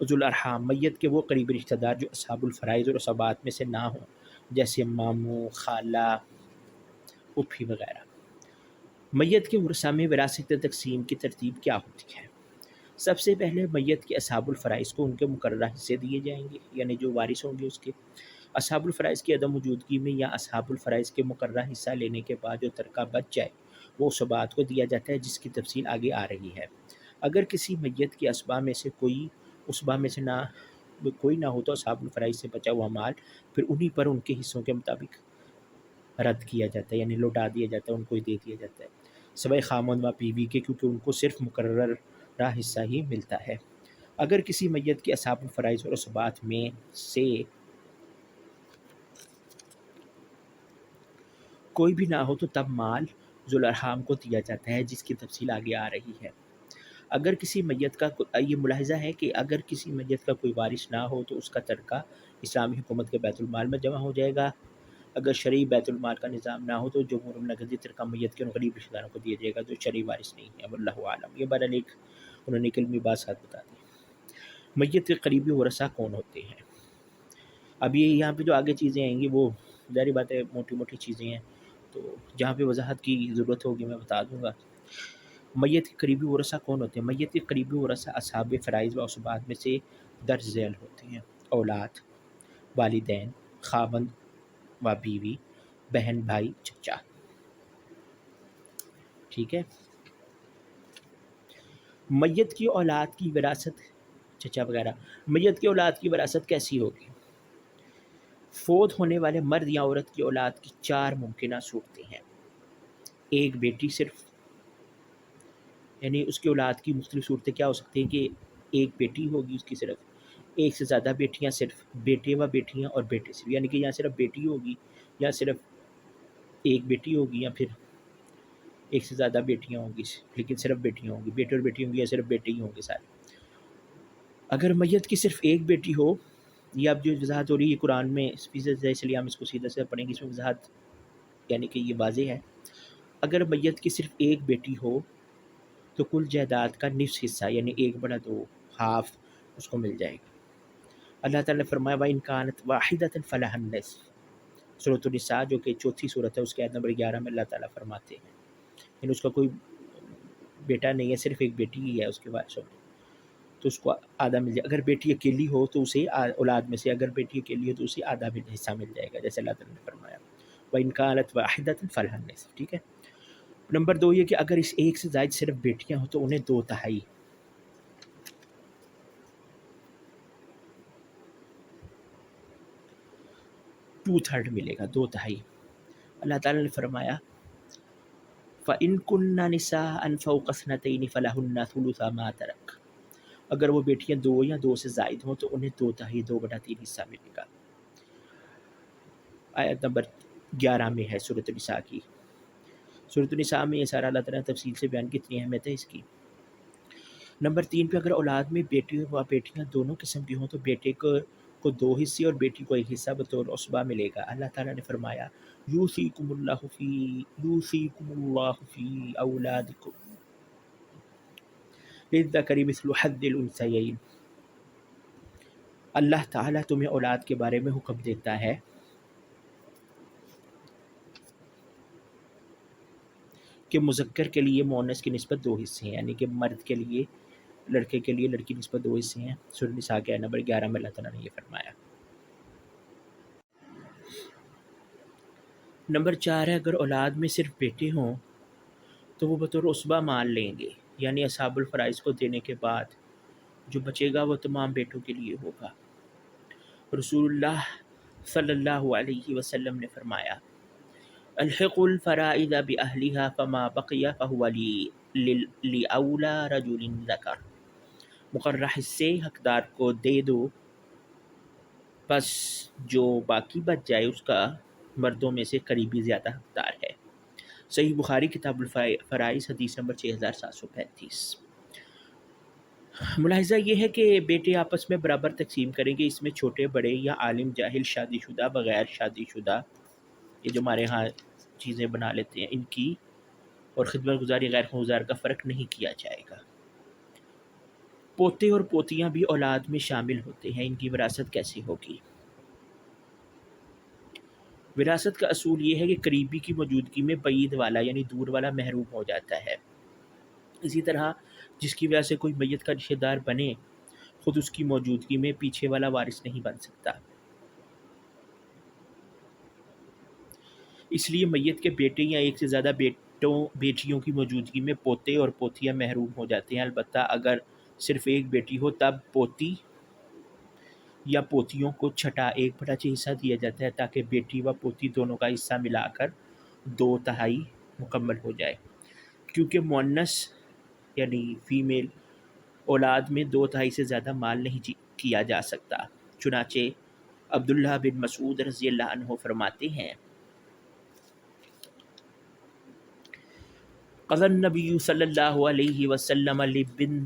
Speaker 1: ذو الارحام، میت کے وہ قریبی رشتہ دار جو اصحاب الفرائض اور عصبات میں سے نہ ہوں، جیسے ماموں، خالہ، پھوپھی وغیرہ۔ میت کے ورثہ میں وراثت تقسیم کی ترتیب کیا ہوتی ہے؟ سب سے پہلے میت کے اصحاب الفرائض کو ان کے مقررہ حصے دیے جائیں گے، یعنی جو وارث ہوں گے اس کے۔ اصحاب الفرائض کی عدم موجودگی میں یا اصحاب الفرائض کے مقررہ حصہ لینے کے بعد جو ترکہ بچ جائے وہ عصبات کو دیا جاتا ہے، جس کی تفصیل آگے آ رہی ہے۔ اگر کسی میت کے اسبا میں سے کوئی نہ ہو تو اصحاب الفرائض سے بچا ہوا مال پھر انہی پر ان کے حصوں کے مطابق رد کیا جاتا ہے، یعنی لوٹا دیا جاتا ہے، ان کو ہی دے دیا جاتا ہے، سوائے خامند و بیوی کے، کیونکہ ان کو صرف مقررہ حصہ ہی ملتا ہے۔ اگر کسی میت کے اصحاب الفرائض اور عصبات میں سے کوئی بھی نہ ہو تو تب مال ذو الارحام کو دیا جاتا ہے، جس کی تفصیل آگے آ رہی ہے۔ اگر کسی میت کا یہ ملاحظہ ہے کہ اگر کسی میت کا کوئی وارث نہ ہو تو اس کا ترکہ اسلامی حکومت کے بیت المال میں جمع ہو جائے گا۔ اگر شرعی بیت المال کا نظام نہ ہو تو جمہور النقدی ترکہ میت کے قریبی رشتہ داروں کو دیا جائے گا جو شرعی وارث نہیں ہے، واللہ عالم۔ یہ بہرحال ایک انہوں نے ایک علمی بات ساتھ بتا دی۔ میت کے قریبی ورثہ کون ہوتے ہیں؟ اب یہ یہاں پہ جو آگے چیزیں آئیں گی وہ ظاہری بات ہے موٹی موٹی چیزیں ہیں، تو جہاں پہ وضاحت کی ضرورت ہوگی میں بتا دوں گا۔ میت کے قریبی ورثہ کون ہوتے ہیں؟ میت کے قریبی ورثہ اصحاب فرائض و عصبات میں سے درج ذیل ہوتے ہیں: اولاد، والدین، خاوند و بیوی، بہن، بھائی، چچا۔ ٹھیک ہے۔ میت کی اولاد کی وراثت، چچا وغیرہ، میت کی اولاد کی وراثت کیسی ہوگی؟ فوت ہونے والے مرد یا عورت کی اولاد کی 4 ممکنہ صورتیں ہیں۔ ایک بیٹی صرف، یعنی اس کی اولاد کی مختلف صورتیں کیا ہو سکتی ہیں کہ ایک بیٹی ہوگی اس کی صرف، ایک سے زیادہ بیٹیاں صرف بیٹے و بیٹیاں اور بیٹے صرف، یعنی کہ یہاں صرف بیٹی ہوگی یا صرف ایک بیٹی ہوگی یا پھر ایک سے زیادہ بیٹیاں ہوں گی لیکن صرف بیٹیاں ہوں گی، بیٹے اور بیٹی ہوں گی یا صرف بیٹے ہی ہوں گے سارے۔ اگر میت کی صرف ایک بیٹی ہو، یہ اب جو وضاحت ہو رہی ہے قرآن میں فیصد ہے، اس لیے ہم اس کو سیدھا سے پڑھیں گے، اس میں وضاحت یعنی کہ یہ واضح ہے۔ اگر میت کی صرف ایک بیٹی ہو تو کل جائیداد کا نصف حصہ یعنی 1/2 ہاف اس کو مل جائے گا۔ اللہ تعالیٰ نے فرمایا وَإِنْ كَانَتْ وَاحِدَةً فَلَهَا النِّصْفُ، سورۃ النساء جو کہ چوتھی صورت ہے، اس کے آیت نمبر 11 میں اللہ تعالیٰ فرماتے ہیں یعنی اس کا کوئی بیٹا نہیں ہے، صرف ایک بیٹی ہی ہے اس کے وارثوں میں، تو اس کو آدھا مل جائے۔ اگر بیٹی اکیلی ہو تو اسے اولاد میں سے اگر بیٹی اکیلی ہو تو اسے آدھا حصہ مل جائے گا، جیسے اللہ تعالیٰ نے فرمایا وَإِنْ كَانَتْ وَاحِدَةً فَلَهَا النِّصْفُ، ٹھیک ہے۔ نمبر 2 یہ کہ اگر اس ایک سے زائد صرف بیٹیاں ہوں تو انہیں 2/3 2/3 ملے گا، 2/3۔ اللہ تعالیٰ نے فرمایا فَإِن كُنَّ نِسَاءً فَوْقَ اثْنَتَيْنِ فَلَهُنَّ ثُلُثَ مَا تَرَكَ، اگر وہ بیٹیاں 2 یا 2 سے زائد ہوں تو انہیں 2/3 2/3 حصہ ملے گا۔ آیت نمبر 11 میں ہے سورۃ النساء کی۔ سورۃ النساء میں یہ سارا اللہ تعالیٰ نے تفصیل سے بیان کتنی اہمیت ہے اس کی۔ نمبر 3 پہ اگر اولاد میں بیٹی و بیٹیاں دونوں قسم کی ہوں تو بیٹے کو 2 حصے اور بیٹی کو 1 حصہ بطور عصبہ ملے گا۔ اللہ تعالیٰ نے فرمایا یوصیکم اللہ فی اولادکم للذکر مثل حظ الانثیین، اللہ تعالیٰ تمہیں اولاد کے بارے میں حکم دیتا ہے کہ مذکر کے لیے مؤنث کی نسبت 2 حصے ہیں، یعنی کہ مرد کے لیے لڑکے کے لیے لڑکی نسبت 2 حصے ہیں۔ سورۃ النساء کے آیت نمبر 11 میں اللہ تعالیٰ نے یہ فرمایا۔ نمبر 4 ہے اگر اولاد میں صرف بیٹے ہوں تو وہ بطور عصبہ مان لیں گے، یعنی اصحاب الفرائض کو دینے کے بعد جو بچے گا وہ تمام بیٹوں کے لیے ہوگا۔ رسول اللہ صلی اللہ علیہ وسلم نے فرمایا الحقوا الفرائض بأہلها فما بقی فهو لأولی رجل ذکر، مقررہ حصے حقدار کو دے دو، پس جو باقی بچ جائے اس کا مردوں میں سے قریبی زیادہ حقدار ہے۔ صحیح بخاری کتاب الفرائض حدیث نمبر 6735۔ ملاحظہ یہ ہے کہ بیٹے آپس میں برابر تقسیم کریں گے، اس میں چھوٹے بڑے یا عالم جاہل، شادی شدہ بغیر شادی شدہ، یہ جو ہمارے ہاں چیزیں بنا لیتے ہیں ان کی، اور خدمت گزاری غیر خدمتگزار کا فرق نہیں کیا جائے گا۔ پوتے اور پوتیاں بھی اولاد میں شامل ہوتے ہیں، ان کی وراثت کیسے ہوگی؟ وراثت کا اصول یہ ہے کہ قریبی کی موجودگی میں بعید والا یعنی دور والا محروم ہو جاتا ہے۔ اسی طرح جس کی وجہ سے کوئی میت کا رشتہ دار بنے، خود اس کی موجودگی میں پیچھے والا وارث نہیں بن سکتا۔ اس لیے میت کے بیٹے یا ایک سے زیادہ بیٹیوں کی موجودگی میں پوتے اور پوتیاں محروم ہو جاتے ہیں، البتہ اگر صرف ایک بیٹی ہو تب پوتی یا پوتیوں کو چھٹا 1/6 حصہ دیا جاتا ہے تاکہ بیٹی و پوتی دونوں کا حصہ ملا کر 2/3 مکمل ہو جائے، کیونکہ مؤنث یعنی فیمیل اولاد میں 2/3 سے زیادہ مال نہیں کیا جا سکتا۔ چنانچہ عبداللہ بن مسعود رضی اللہ عنہ فرماتے ہیں قضى النبي صلی اللہ علیہ وسلم لابنة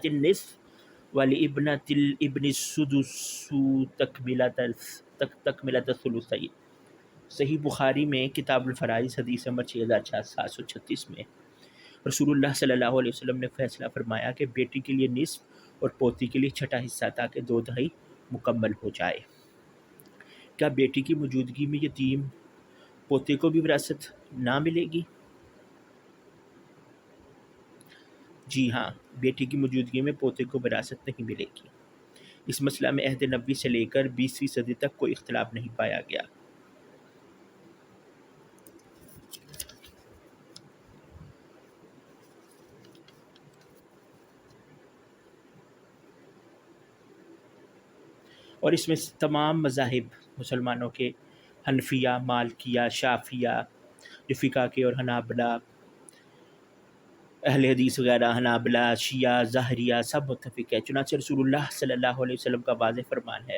Speaker 1: النصف ولابنة الابن السدس تکملة الثلثین۔ صحیح بخاری میں کتاب الفرائض حدیث نمبر 6736 میں رسول اللہ صلی اللہ علیہ وسلم نے فیصلہ فرمایا کہ بیٹی کے لیے نصف اور پوتی کے لیے چھٹا حصہ تاکہ 2/3 مکمل ہو جائے۔ کیا بیٹی کی موجودگی میں یتیم پوتے کو بھی وراثت نہ ملے گی؟ جی ہاں، بیٹی کی موجودگی میں پوتے کو وراثت نہیں ملے گی۔ اس مسئلہ میں عہد نبوی سے لے کر 20ویں صدی تک کوئی اختلاف نہیں پایا گیا۔ اور اس میں تمام مذاہب مسلمانوں کے حنفیہ، مالکیہ، شافعیہ، جو فقہ کے اور حنابلہ اہل حدیث وغیرہ حنابلہ شیعہ ظاہریہ سب متفق ہے، چنانچہ رسول اللہ صلی اللہ علیہ وسلم کا واضح فرمان ہے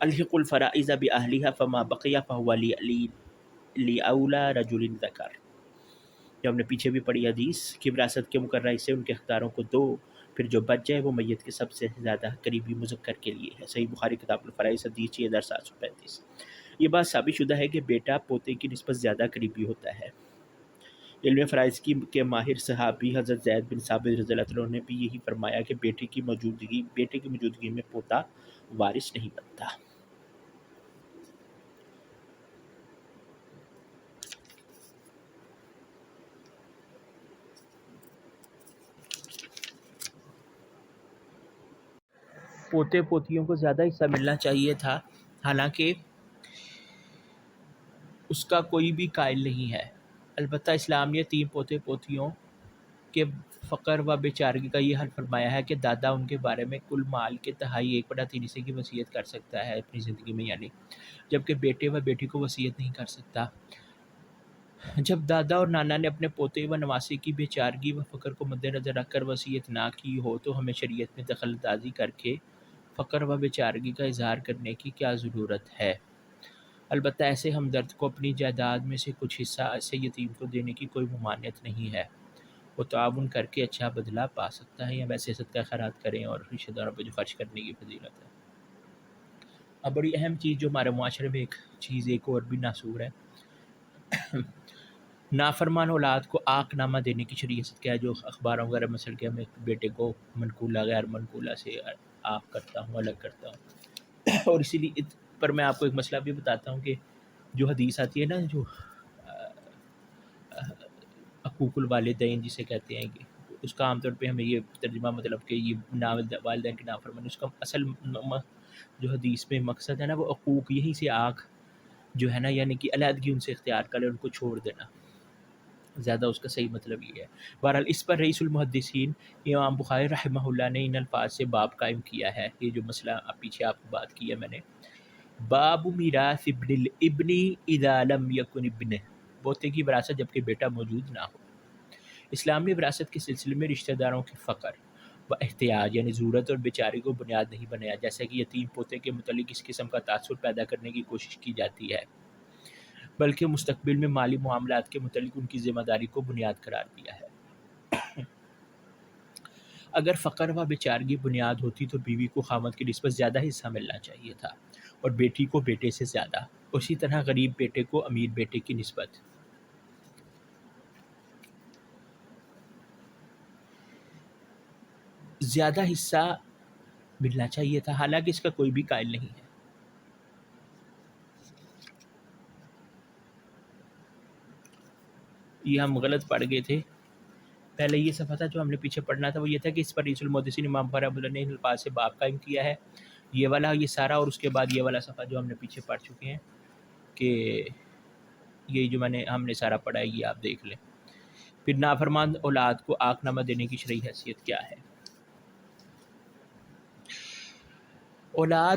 Speaker 1: الحق الفرائض باہلھا فما بقی فہو لاولی رجل ذکر۔ جو ہم نے پیچھے بھی پڑھی حدیث کہ وراثت کے مقررہ حصے ان کے اختیاروں کو دو، پھر جو بچ جائے وہ میت کے سب سے زیادہ قریبی مذکر کے لیے ہے۔ صحیح بخاری کتاب الفرائض حدیث 6735۔ یہ بات ثابت شدہ ہے کہ بیٹا پوتے کی نسبت زیادہ قریبی ہوتا ہے۔ علم فرائض کے ماہر صحابی حضرت زید بن ثابت رضی اللہ عنہ نے بھی یہی فرمایا کہ بیٹے کی موجودگی میں پوتا وارث نہیں بنتا۔ پوتے پوتیوں کو زیادہ حصہ ملنا چاہیے تھا، حالانکہ اس کا کوئی بھی قائل نہیں ہے۔ البتہ اسلام نے 3 پوتے پوتیوں کے فقر و بے چارگی کا یہ حل فرمایا ہے کہ دادا ان کے بارے میں کل مال کے تہائی 1/3 حصے کی وصیت کر سکتا ہے اپنی زندگی میں، یعنی جبکہ بیٹے و بیٹی کو وصیت نہیں کر سکتا۔ جب دادا اور نانا نے اپنے پوتے و نواسے کی بے چارگی و فقر کو مد نظر رکھ کر وصیت نہ کی ہو تو ہمیں شریعت میں دخل اندازی کر کے فقر و بے چارگی کا اظہار کرنے کی کیا ضرورت ہے؟ البتہ ایسے ہمدرد کو اپنی جائیداد میں سے کچھ حصہ ایسے یتیم کو دینے کی کوئی ممانعت نہیں ہے، وہ تعاون کر کے اچھا بدلہ پا سکتا ہے، یا ویسے صدقہ خیرات کریں اور رشتہ داروں پہ جو خرچ کرنے کی فضیلت ہے۔ اب بڑی اہم چیز جو ہمارے معاشرے میں ایک اور بھی ناسور ہے، نافرمان اولاد کو عاق نامہ دینے کی شریعت کیا ہے، جو اخباروں وغیرہ میں مسل کے میں بیٹے کو منقولہ غیر منقولہ سے عاق کرتا ہوں، الگ کرتا ہوں۔ اور اسی لیے پر میں آپ کو ایک مسئلہ بھی بتاتا ہوں کہ جو حدیث آتی ہے نا، جو حقوق الوالدین جسے کہتے ہیں، کہ اس کا عام طور پہ ہمیں یہ ترجمہ مطلب کہ یہ والدین کی نافرمانی، اس کا اصل جو حدیث میں مقصد ہے نا وہ حقوق یہیں سے عاق جو ہے نا، یعنی کہ علیحدگی ان سے اختیار کرے، ان کو چھوڑ دینا، زیادہ اس کا صحیح مطلب یہ ہے۔ بہرحال اس پر رئیس المحدثین امام بخاری رحمہ اللہ نے ان الفاظ سے باب قائم کیا ہے۔ یہ جو مسئلہ پیچھے آپ کو بات کی ہے میں نے، باب میراث ابن الابن اذا لم یکن ابن، پوتے کی وراثت جبکہ بیٹا موجود نہ ہو۔ اسلام نے وراثت کے سلسلے میں رشتہ داروں کے فقر و احتیاج یعنی ضرورت اور بیچارے کو بنیاد نہیں بنایا، جیسا کہ یتیم پوتے کے متعلق اس قسم کا تاثر پیدا کرنے کی کوشش کی جاتی ہے، بلکہ مستقبل میں مالی معاملات کے متعلق ان کی ذمہ داری کو بنیاد قرار دیا ہے۔ اگر فقر و بیچارگی بنیاد ہوتی تو بیوی کو خاوند کی نسبت زیادہ حصہ ملنا چاہیے تھا اور بیٹی کو بیٹے سے زیادہ، اسی طرح غریب بیٹے کو امیر بیٹے کی نسبت زیادہ حصہ ملنا چاہیے تھا، حالانکہ اس کا کوئی بھی قائل نہیں ہے۔ یہ ہم غلط پڑھ گئے تھے، پہلے یہ صفحہ تھا جو ہم نے پیچھے پڑھنا تھا، وہ یہ تھا کہ اس پر رئیس المحدثین امام بخاری رحمہ اللہ نے ان الفاظ سے باب قائم کیا ہے، یہ والا یہ سارا، اور اس کے بعد یہ والا صفحہ جو ہم نے پیچھے پڑھ چکے ہیں، کہ یہ جو ہم نے سارا پڑھا ہے یہ آپ دیکھ لیں۔ پھر نافرمان اولاد کو عاق نامہ دینے کی شرعی حیثیت کیا ہے؟ اولاد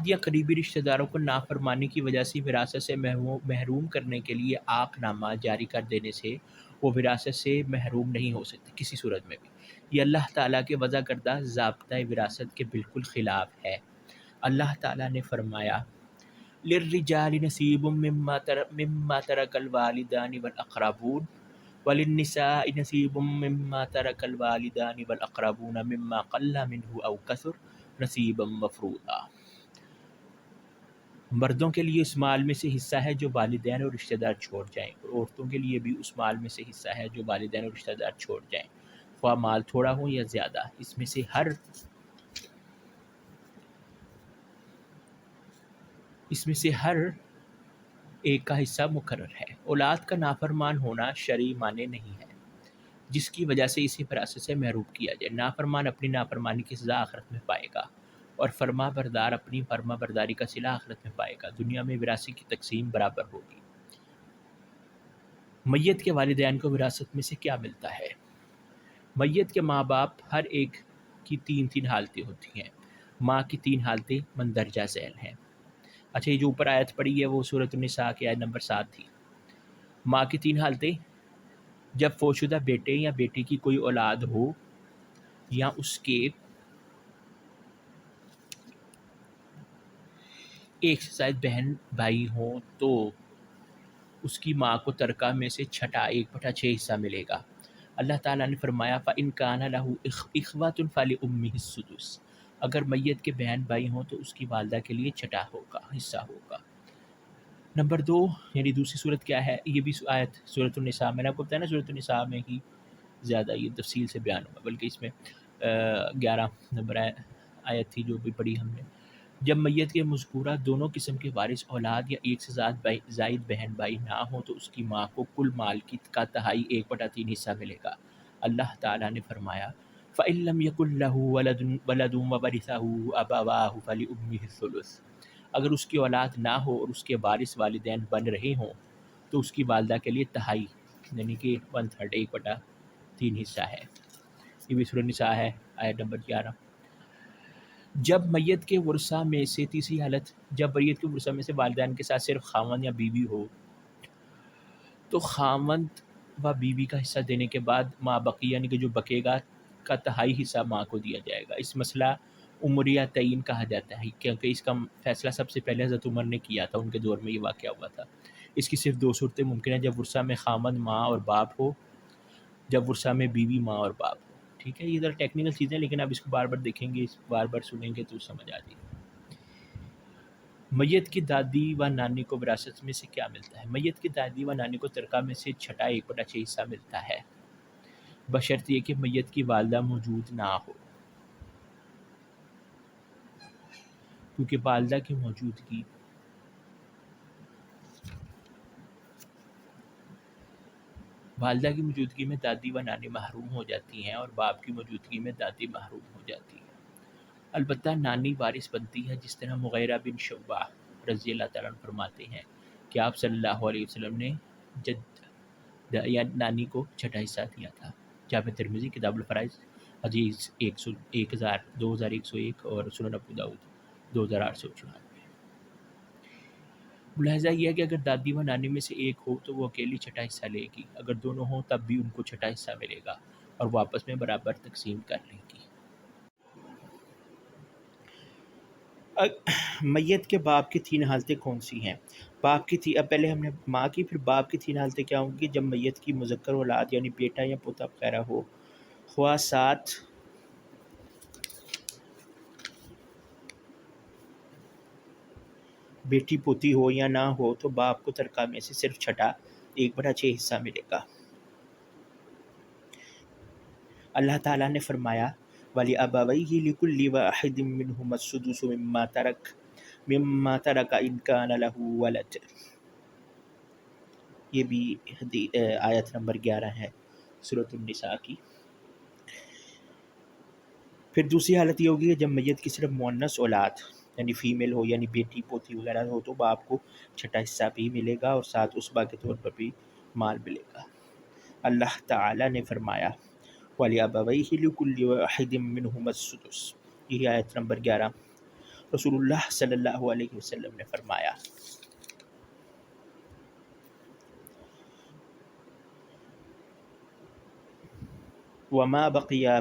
Speaker 1: یا قریبی رشتہ داروں کو نافرمانی کی وجہ سے وراثت سے محروم کرنے کے لیے عاق نامہ جاری کر دینے سے وہ وراثت سے محروم نہیں ہو سکتے کسی صورت میں بھی۔ یہ اللہ تعالیٰ کے وضع کردہ ضابطۂ وراثت کے بالکل خلاف ہے۔ اللہ تعالیٰ نے فرمایا للرجال نصیب مما ترک الوالدان والاقربون وللنساء نصیب مما ترک الوالدان والاقربون مما قل منه او کثر نصیبا مفروضا۔ مردوں کے لیے اس مال میں سے حصہ ہے جو والدین اور رشتہ دار چھوڑ جائیں، اور عورتوں کے لیے بھی اس مال میں سے حصہ ہے جو والدین اور رشتہ دار چھوڑ جائیں، خواہ مال تھوڑا ہو یا زیادہ، اس میں سے ہر ایک کا حصہ مقرر ہے۔ اولاد کا نافرمان ہونا شرعی معنی نہیں ہے جس کی وجہ سے اسی وراثت سے محروم کیا جائے۔ نافرمان اپنی نافرمانی کی سزا آخرت میں پائے گا اور فرما بردار اپنی فرما برداری کا صلہ آخرت میں پائے گا، دنیا میں وراثت کی تقسیم برابر ہوگی۔ میت کے والدین کو وراثت میں سے کیا ملتا ہے؟ میت کے ماں باپ ہر ایک کی 3 حالتیں ہوتی ہیں۔ ماں کی 3 حالتیں مندرجہ ذیل ہیں۔ اچھا، یہ جو اوپر آیت پڑھی ہے وہ سورۃ النساء کی آیت نمبر 7 تھی۔ ماں کی 3 حالتیں: جب فوت شدہ بیٹے یا بیٹی کی کوئی اولاد ہو یا اس کے ایک سے زائد بہن بھائی ہوں تو اس کی ماں کو ترکہ میں سے چھٹا 1/6 حصہ ملے گا۔ اللہ تعالیٰ نے فرمایا فَإِن كَانَ لَهُ إِخْوَةٌ فَلِأُمِّهِ السُّدُسُ، اگر میت کے بہن بھائی ہوں تو اس کی والدہ کے لیے چھٹا ہوگا، حصہ ہوگا۔ نمبر 2، یعنی دوسری صورت کیا ہے؟ یہ بھی آیت سورۃ النساء، میں نے آپ کو بتایا نا سورۃ النساء میں ہی زیادہ یہ تفصیل سے بیان ہوگا، بلکہ اس میں 11 نمبر آیت تھی جو بھی پڑھی ہم نے۔ جب میت کے مذکورہ دونوں قسم کے وارث اولاد یا ایک سے زائد بہن بھائی نہ ہوں تو اس کی ماں کو کل مال کا تہائی 1/3 حصہ ملے گا۔ اللہ تعالیٰ نے فرمایا فَإِن لَّمْ يَكُن لَّهُ وَلَدٌ وَوَرِثَهُ أَبَوَاهُ فَلِأُمِّهِ الثُّلُثُ، اگر اس کی اولاد نہ ہو اور اس کے وارث والدین بن رہے ہوں تو اس کی والدہ کے لیے تہائی یعنی کہ 1/3 1/3 حصہ ہے۔ یہ بھی سورۃ النساء ہے، آیت نمبر 11۔ جب میت کے ورثہ میں سے تیسری حالت، جب میت کے ورثہ میں سے والدین کے ساتھ صرف خاوند یا بیوی ہو تو خاوند و بیوی کا حصہ دینے کے بعد ماں بقی یعنی کہ جو بکے گا کا تہائی حصہ ماں کو دیا جائے گا۔ اس مسئلہ عمریہ تعین کہا جاتا ہے کیونکہ اس کا فیصلہ سب سے پہلے حضرت عمر نے کیا تھا، ان کے دور میں یہ واقعہ ہوا تھا۔ اس کی صرف 2 صورتیں ممکن ہیں: جب ورثہ میں خاوند ماں اور باپ ہو، جب ورثہ میں بیوی ماں اور باپ ہو۔ ٹھیک ہے، یہ ذرا ٹیکنیکل چیزیں لیکن اب اس کو بار بار دیکھیں گے، بار بار سنیں گے تو سمجھ آ جائے گی۔ میت کی دادی و نانی کو وراثت میں سے کیا ملتا ہے؟ میت کی دادی و نانی کو ترکہ میں سے چھٹا 1/6 حصہ ملتا ہے، بشرط یہ کہ میت کی والدہ موجود نہ ہو، کیونکہ والدہ کی موجودگی میں دادی و نانی محروم ہو جاتی ہیں اور باپ کی موجودگی میں دادی محروم ہو جاتی ہے۔ البتہ نانی وارث بنتی ہے، جس طرح مغیرہ بن شعبہ رضی اللہ تعالیٰ عنہ فرماتے ہیں کہ آپ صلی اللہ علیہ وسلم نے جد یا نانی کو چھٹا حصہ دیا تھا۔ جامع ترمذی کتاب الفرائض حدیث 2101 اور سنن ابو داؤد 2894۔ ملاحظہ یہ ہے کہ اگر دادی و نانی میں سے ایک ہو تو وہ اکیلی چھٹا حصہ لے گی، اگر دونوں ہوں تب بھی ان کو چھٹا حصہ ملے گا اور وہ آپس میں برابر تقسیم کر لیں گی۔ میت کے باپ کی 3 حالتیں کون سی ہیں؟ باپ کی اب پہلے ہم نے ماں کی، پھر باپ کی 3 حالتیں کیا ہوں گی؟ جب میت کی مذکر اولاد یعنی بیٹا یا پوتا وغیرہ ہو، خواہ ساتھ بیٹی پوتی ہو یا نہ ہو تو باپ کو ترکہ میں سے صرف چھٹا 1/6 حصہ ملے گا۔ اللہ تعالیٰ نے فرمایا وَلِأَبَوَيْهِ لِكُلِّ وَاحِدٍ مِّنْهُمَا السُّدُسُ مِمَّا تَرَكَ إِن كَانَ لَهُ وَلَدٌ، یہ بھی آیت نمبر 11 ہے سورۃ النساء کی۔ پھر دوسری حالت یہ ہوگی کہ جب میت کی صرف مؤنث اولاد یعنی فیمیل ہو، یعنی بیٹی پوتی وغیرہ ہو، تو باپ کو چھٹا حصہ بھی ملے گا اور ساتھ اسبہ کے طور پر بھی مال ملے گا۔ اللہ تعالیٰ نے فرمایا وَلِأَبَوَيْهِ لِكُلِّ وَاحِدٍ مِّنْهُمَا السُّدُسُ، یہ آیت نمبر 11۔ رسول اللہ صلی اللہ علیہ وسلم نے فرمایا وَمَا بَقِيَ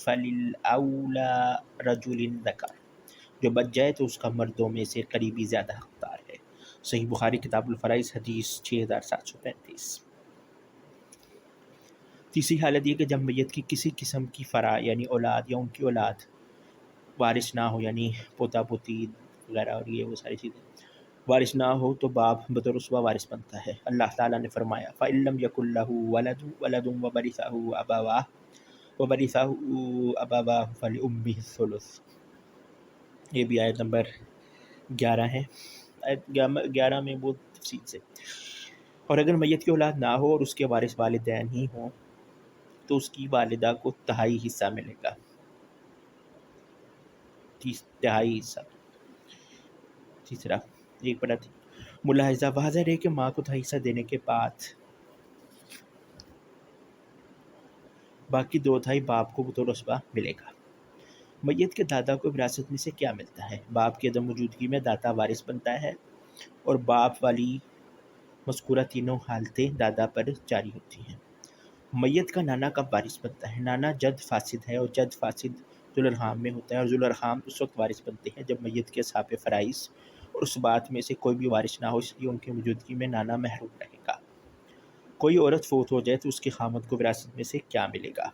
Speaker 1: فَلِلْأَوْلَى رَجُلٍ ذَكَرٍ، جو بچ جائے تو اس کا مردوں میں سے قریبی زیادہ حقدار ہے۔ صحیح بخاری کتاب الفرائض حدیث 6735۔ تیسری حالت یہ کہ جب میت کی کسی قسم کی فرع یعنی اولاد یا ان کی اولاد وارث نہ ہو، یعنی پوتا پوتی وغیرہ اور یہ وہ ساری چیزیں وارث نہ ہو تو باپ بطور اسبہ وارث بنتا ہے۔ اللہ تعالیٰ نے فرمایا فَإِن لَّمْ يَكُن لَّهُ وَلَدٌ وَوَرِثَهُ أَبَوَاهُ فَلِأُمِّهِ الثُّلُثُ، یہ بھی آیت نمبر 11 ہے۔ آیت 11 میں بہت تفصیل سے، اور اگر میت کی اولاد نہ ہو اور اس کے وارث والدین ہی ہوں تو اس کی والدہ کو تہائی حصہ ملے گا، تہائی حصہ۔ تیسرا 1/3۔ ملاحظہ واضح ہے کہ ماں کو تہائی حصہ دینے کے بعد باقی 2/3 باپ کو بطور اسبہ ملے گا۔ میت کے دادا کو وراثت میں سے کیا ملتا ہے؟ باپ کی عدم موجودگی میں دادا وارث بنتا ہے اور باپ والی مذکورہ تینوں حالتیں دادا پر جاری ہوتی ہیں۔ میت کا نانا کب وارث بنتا ہے؟ نانا جد فاسد ہے اور جد فاسد ذوالارحام میں ہوتا ہے، اور ذوالارحام اس وقت وارث بنتے ہیں جب میت کے اصحاب فرائض اور اس بات میں سے کوئی بھی وارث نہ ہو، اس لیے ان کی موجودگی میں نانا محروم رہے گا۔ کوئی عورت فوت ہو جائے تو اس کے خامند کو وراثت میں سے کیا ملے گا؟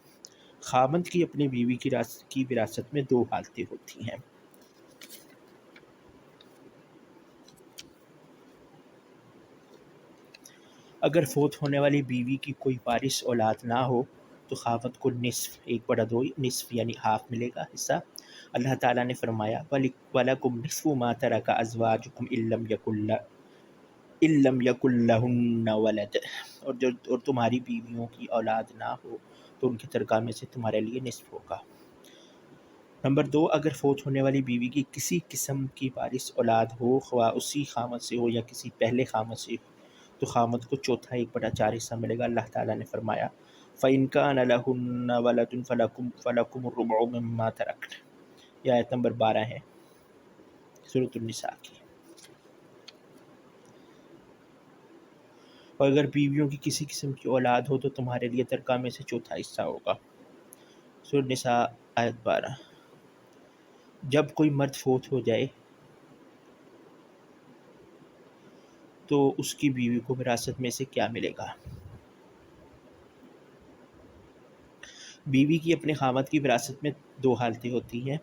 Speaker 1: خامند کی اپنی بیوی کی وراثت میں دو حالتیں ہوتی ہیں۔ اگر فوت ہونے والی بیوی کی کوئی وارث اولاد نہ ہو تو خاوند کو نصف 1/2 نصف یعنی ہاف ملے گا حصہ۔ اللہ تعالیٰ نے فرمایا وَلَكُمْ نِصْفُ مَا تَرَكَ أَزْوَاجُكُمْ إِن لَّمْ يَكُن لَّهُنَّ وَلَدٌ، اور تمہاری بیویوں کی اولاد نہ ہو تو ان کے ترکہ میں سے تمہارے لیے نصف ہوگا۔ نمبر 2، اگر فوت ہونے والی بیوی کی کسی قسم کی وارث اولاد ہو، خواہ اسی خامد سے ہو یا کسی پہلے خامد سے ہو، تو خامد کو چوتھا 1/4 حصہ ملے گا۔ اللہ تعالیٰ نے فرمایا فَإِن كَانَ لَهُنَّ وَلَدٌ فَلَكُمُ الرُّبُعُ مِمَّا تَرَكْنَ، یہ آیت نمبر 12 ہے سورۃ النساء کی۔ اور اگر بیویوں کی کسی قسم کی اولاد ہو تو تمہارے لیے ترکہ میں سے چوتھا حصہ ہوگا۔ سورۃ النساء آیت 12۔ جب کوئی مرد فوت ہو جائے تو اس کی بیوی کو وراثت میں سے کیا ملے گا؟ بیوی کی اپنے خامد کی وراثت میں دو حالتیں ہوتی ہیں۔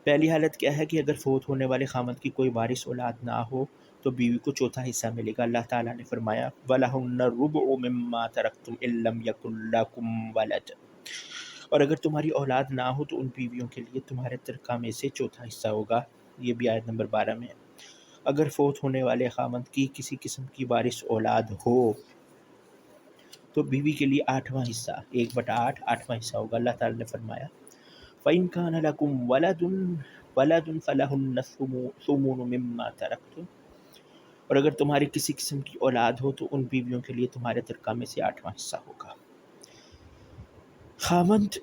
Speaker 1: پہلی حالت کیا ہے کہ اگر فوت ہونے والے خامد کی کوئی وارث اولاد نہ ہو تو بیوی کو چوتھا حصہ ملے گا۔ اللہ تعالیٰ نے فرمایا وَلَهُنَّ الرُّبُعُ مِمَّا تَرَكْتُمْ إِن لَّمْ يَكُن لَّكُمْ وَلَدٌ، اور اگر تمہاری اولاد نہ ہو تو ان بیویوں کے لیے تمہارے ترکہ میں سے چوتھا حصہ ہوگا۔ یہ بھی آیت نمبر 12 میں ہے۔ اگر فوت ہونے والے خامد کی کسی قسم کی وارث اولاد ہو تو بیوی کے لیے 8واں حصہ 1/8 8واں حصہ ہوگا۔ اللہ تعالیٰ نے فرمایا فَإِن كَانَ لَكُمْ وَلَدٌ فَلَهُنَّ الثُّمُنُ مِمَّا تَرَكْتُمْ، اور اگر تمہاری کسی قسم کی اولاد ہو تو ان بیویوں کے لیے تمہارے ترکہ میں سے 8واں حصہ ہوگا۔ خامند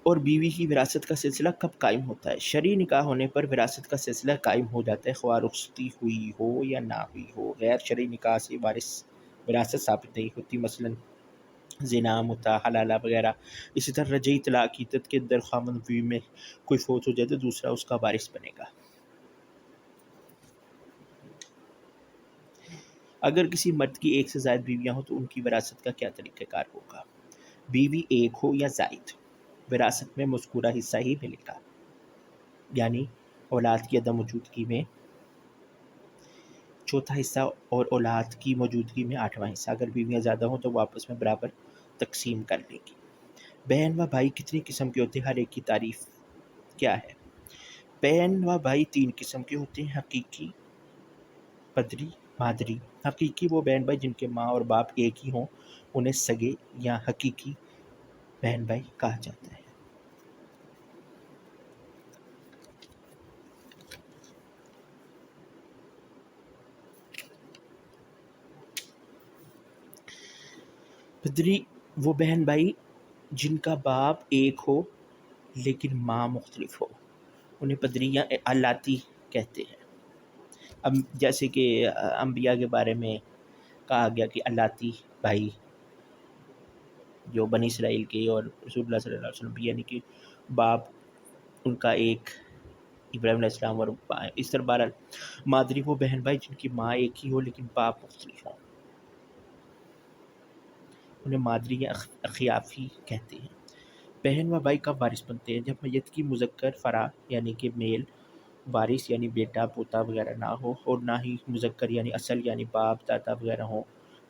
Speaker 1: اور بیوی کی وراثت کا سلسلہ کب قائم ہوتا ہے؟ شرعی نکاح ہونے پر وراثت کا سلسلہ قائم ہو جاتا ہے، خواہ رخصتی ہوئی ہو یا نہ ہوئی ہو۔ غیر شرعی نکاح سے وراثت ثابت نہیں ہوتی، مثلاً زنا، متع، حلالہ وغیرہ۔ اسی طرح رجعی طلاق کی عدت کے اندر خامند بیوی میں کوئی فوت ہو جائے تو دوسرا اس کا وارث بنے گا۔ اگر کسی مرد کی ایک سے زائد بیویاں ہوں تو ان کی وراثت کا کیا طریقہ کار ہوگا؟ بیوی ایک ہو یا زائد، وراثت میں مذکورہ حصہ ہی ملے گا، یعنی اولاد کی عدم موجودگی میں چوتھا حصہ اور اولاد کی موجودگی میں 8واں حصہ۔ اگر بیویاں زیادہ ہوں تو وہ آپس میں برابر تقسیم کر لیں گی۔ بہن و بھائی کتنی قسم کے ہوتے ہیں؟ ہر ایک کی تعریف کیا ہے؟ بہن و بھائی 3 قسم کے ہوتے ہیں، حقیقی، قدری، مادری۔ حقیقی وہ بہن بھائی جن کے ماں اور باپ ایک ہی ہوں، انہیں سگے یا حقیقی بہن بھائی کہا جاتا ہے۔ قدری وہ بہن بھائی جن کا باپ ایک ہو لیکن ماں مختلف ہو، انہیں پدری یا الاتی کہتے ہیں۔ اب جیسے کہ انبیاء کے بارے میں کہا گیا کہ الاتی بھائی جو بنی اسرائیل کے اور رسول اللہ صلی اللہ علیہ وسلم بھی، یعنی کہ باپ ان کا ایک ابراہیم علیہ السلام، اور اس طرح بہرحال مادری وہ بہن بھائی جن کی ماں ایک ہی ہو لیکن باپ مختلف ہوں، انہیں مادری یا اخیافی کہتے ہیں۔ بہن و بھائی کب وارث بنتے ہیں؟ جب میت کی مذکر فرع یعنی کہ میل وارث یعنی بیٹا پوتا وغیرہ نہ ہو، اور نہ ہی مذکر یعنی اصل یعنی باپ دادا وغیرہ ہوں،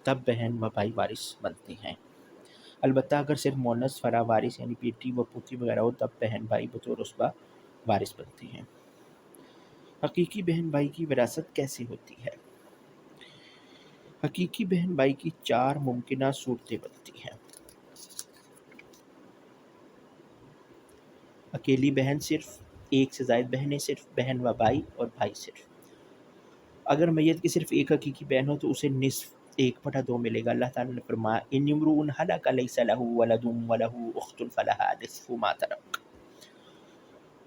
Speaker 1: تب بہن و بھائی وارث بنتے ہیں۔ البتہ اگر صرف مونث فرع وارث یعنی بیٹی و پوتی وغیرہ ہو تب بہن بھائی بطور عصبہ وارث بنتے ہیں۔ حقیقی بہن بھائی کی وراثت کیسے ہوتی ہے؟ حقیقی بہن بھائی کی 4 ممکنہ صورتیں بنتی ہیں۔ اکیلی بہن صرف، ایک سے زائد بہنیں صرف، بہن و بھائی اور بھائی صرف۔ اگر میت کی صرف ایک حقیقی بہن ہو تو اسے نصف 1/2 ملے گا۔ اللہ تعالیٰ نے فرمایا ان امرؤ ہلک لیس له ولد وله اخت فلها نصف ما ترک۔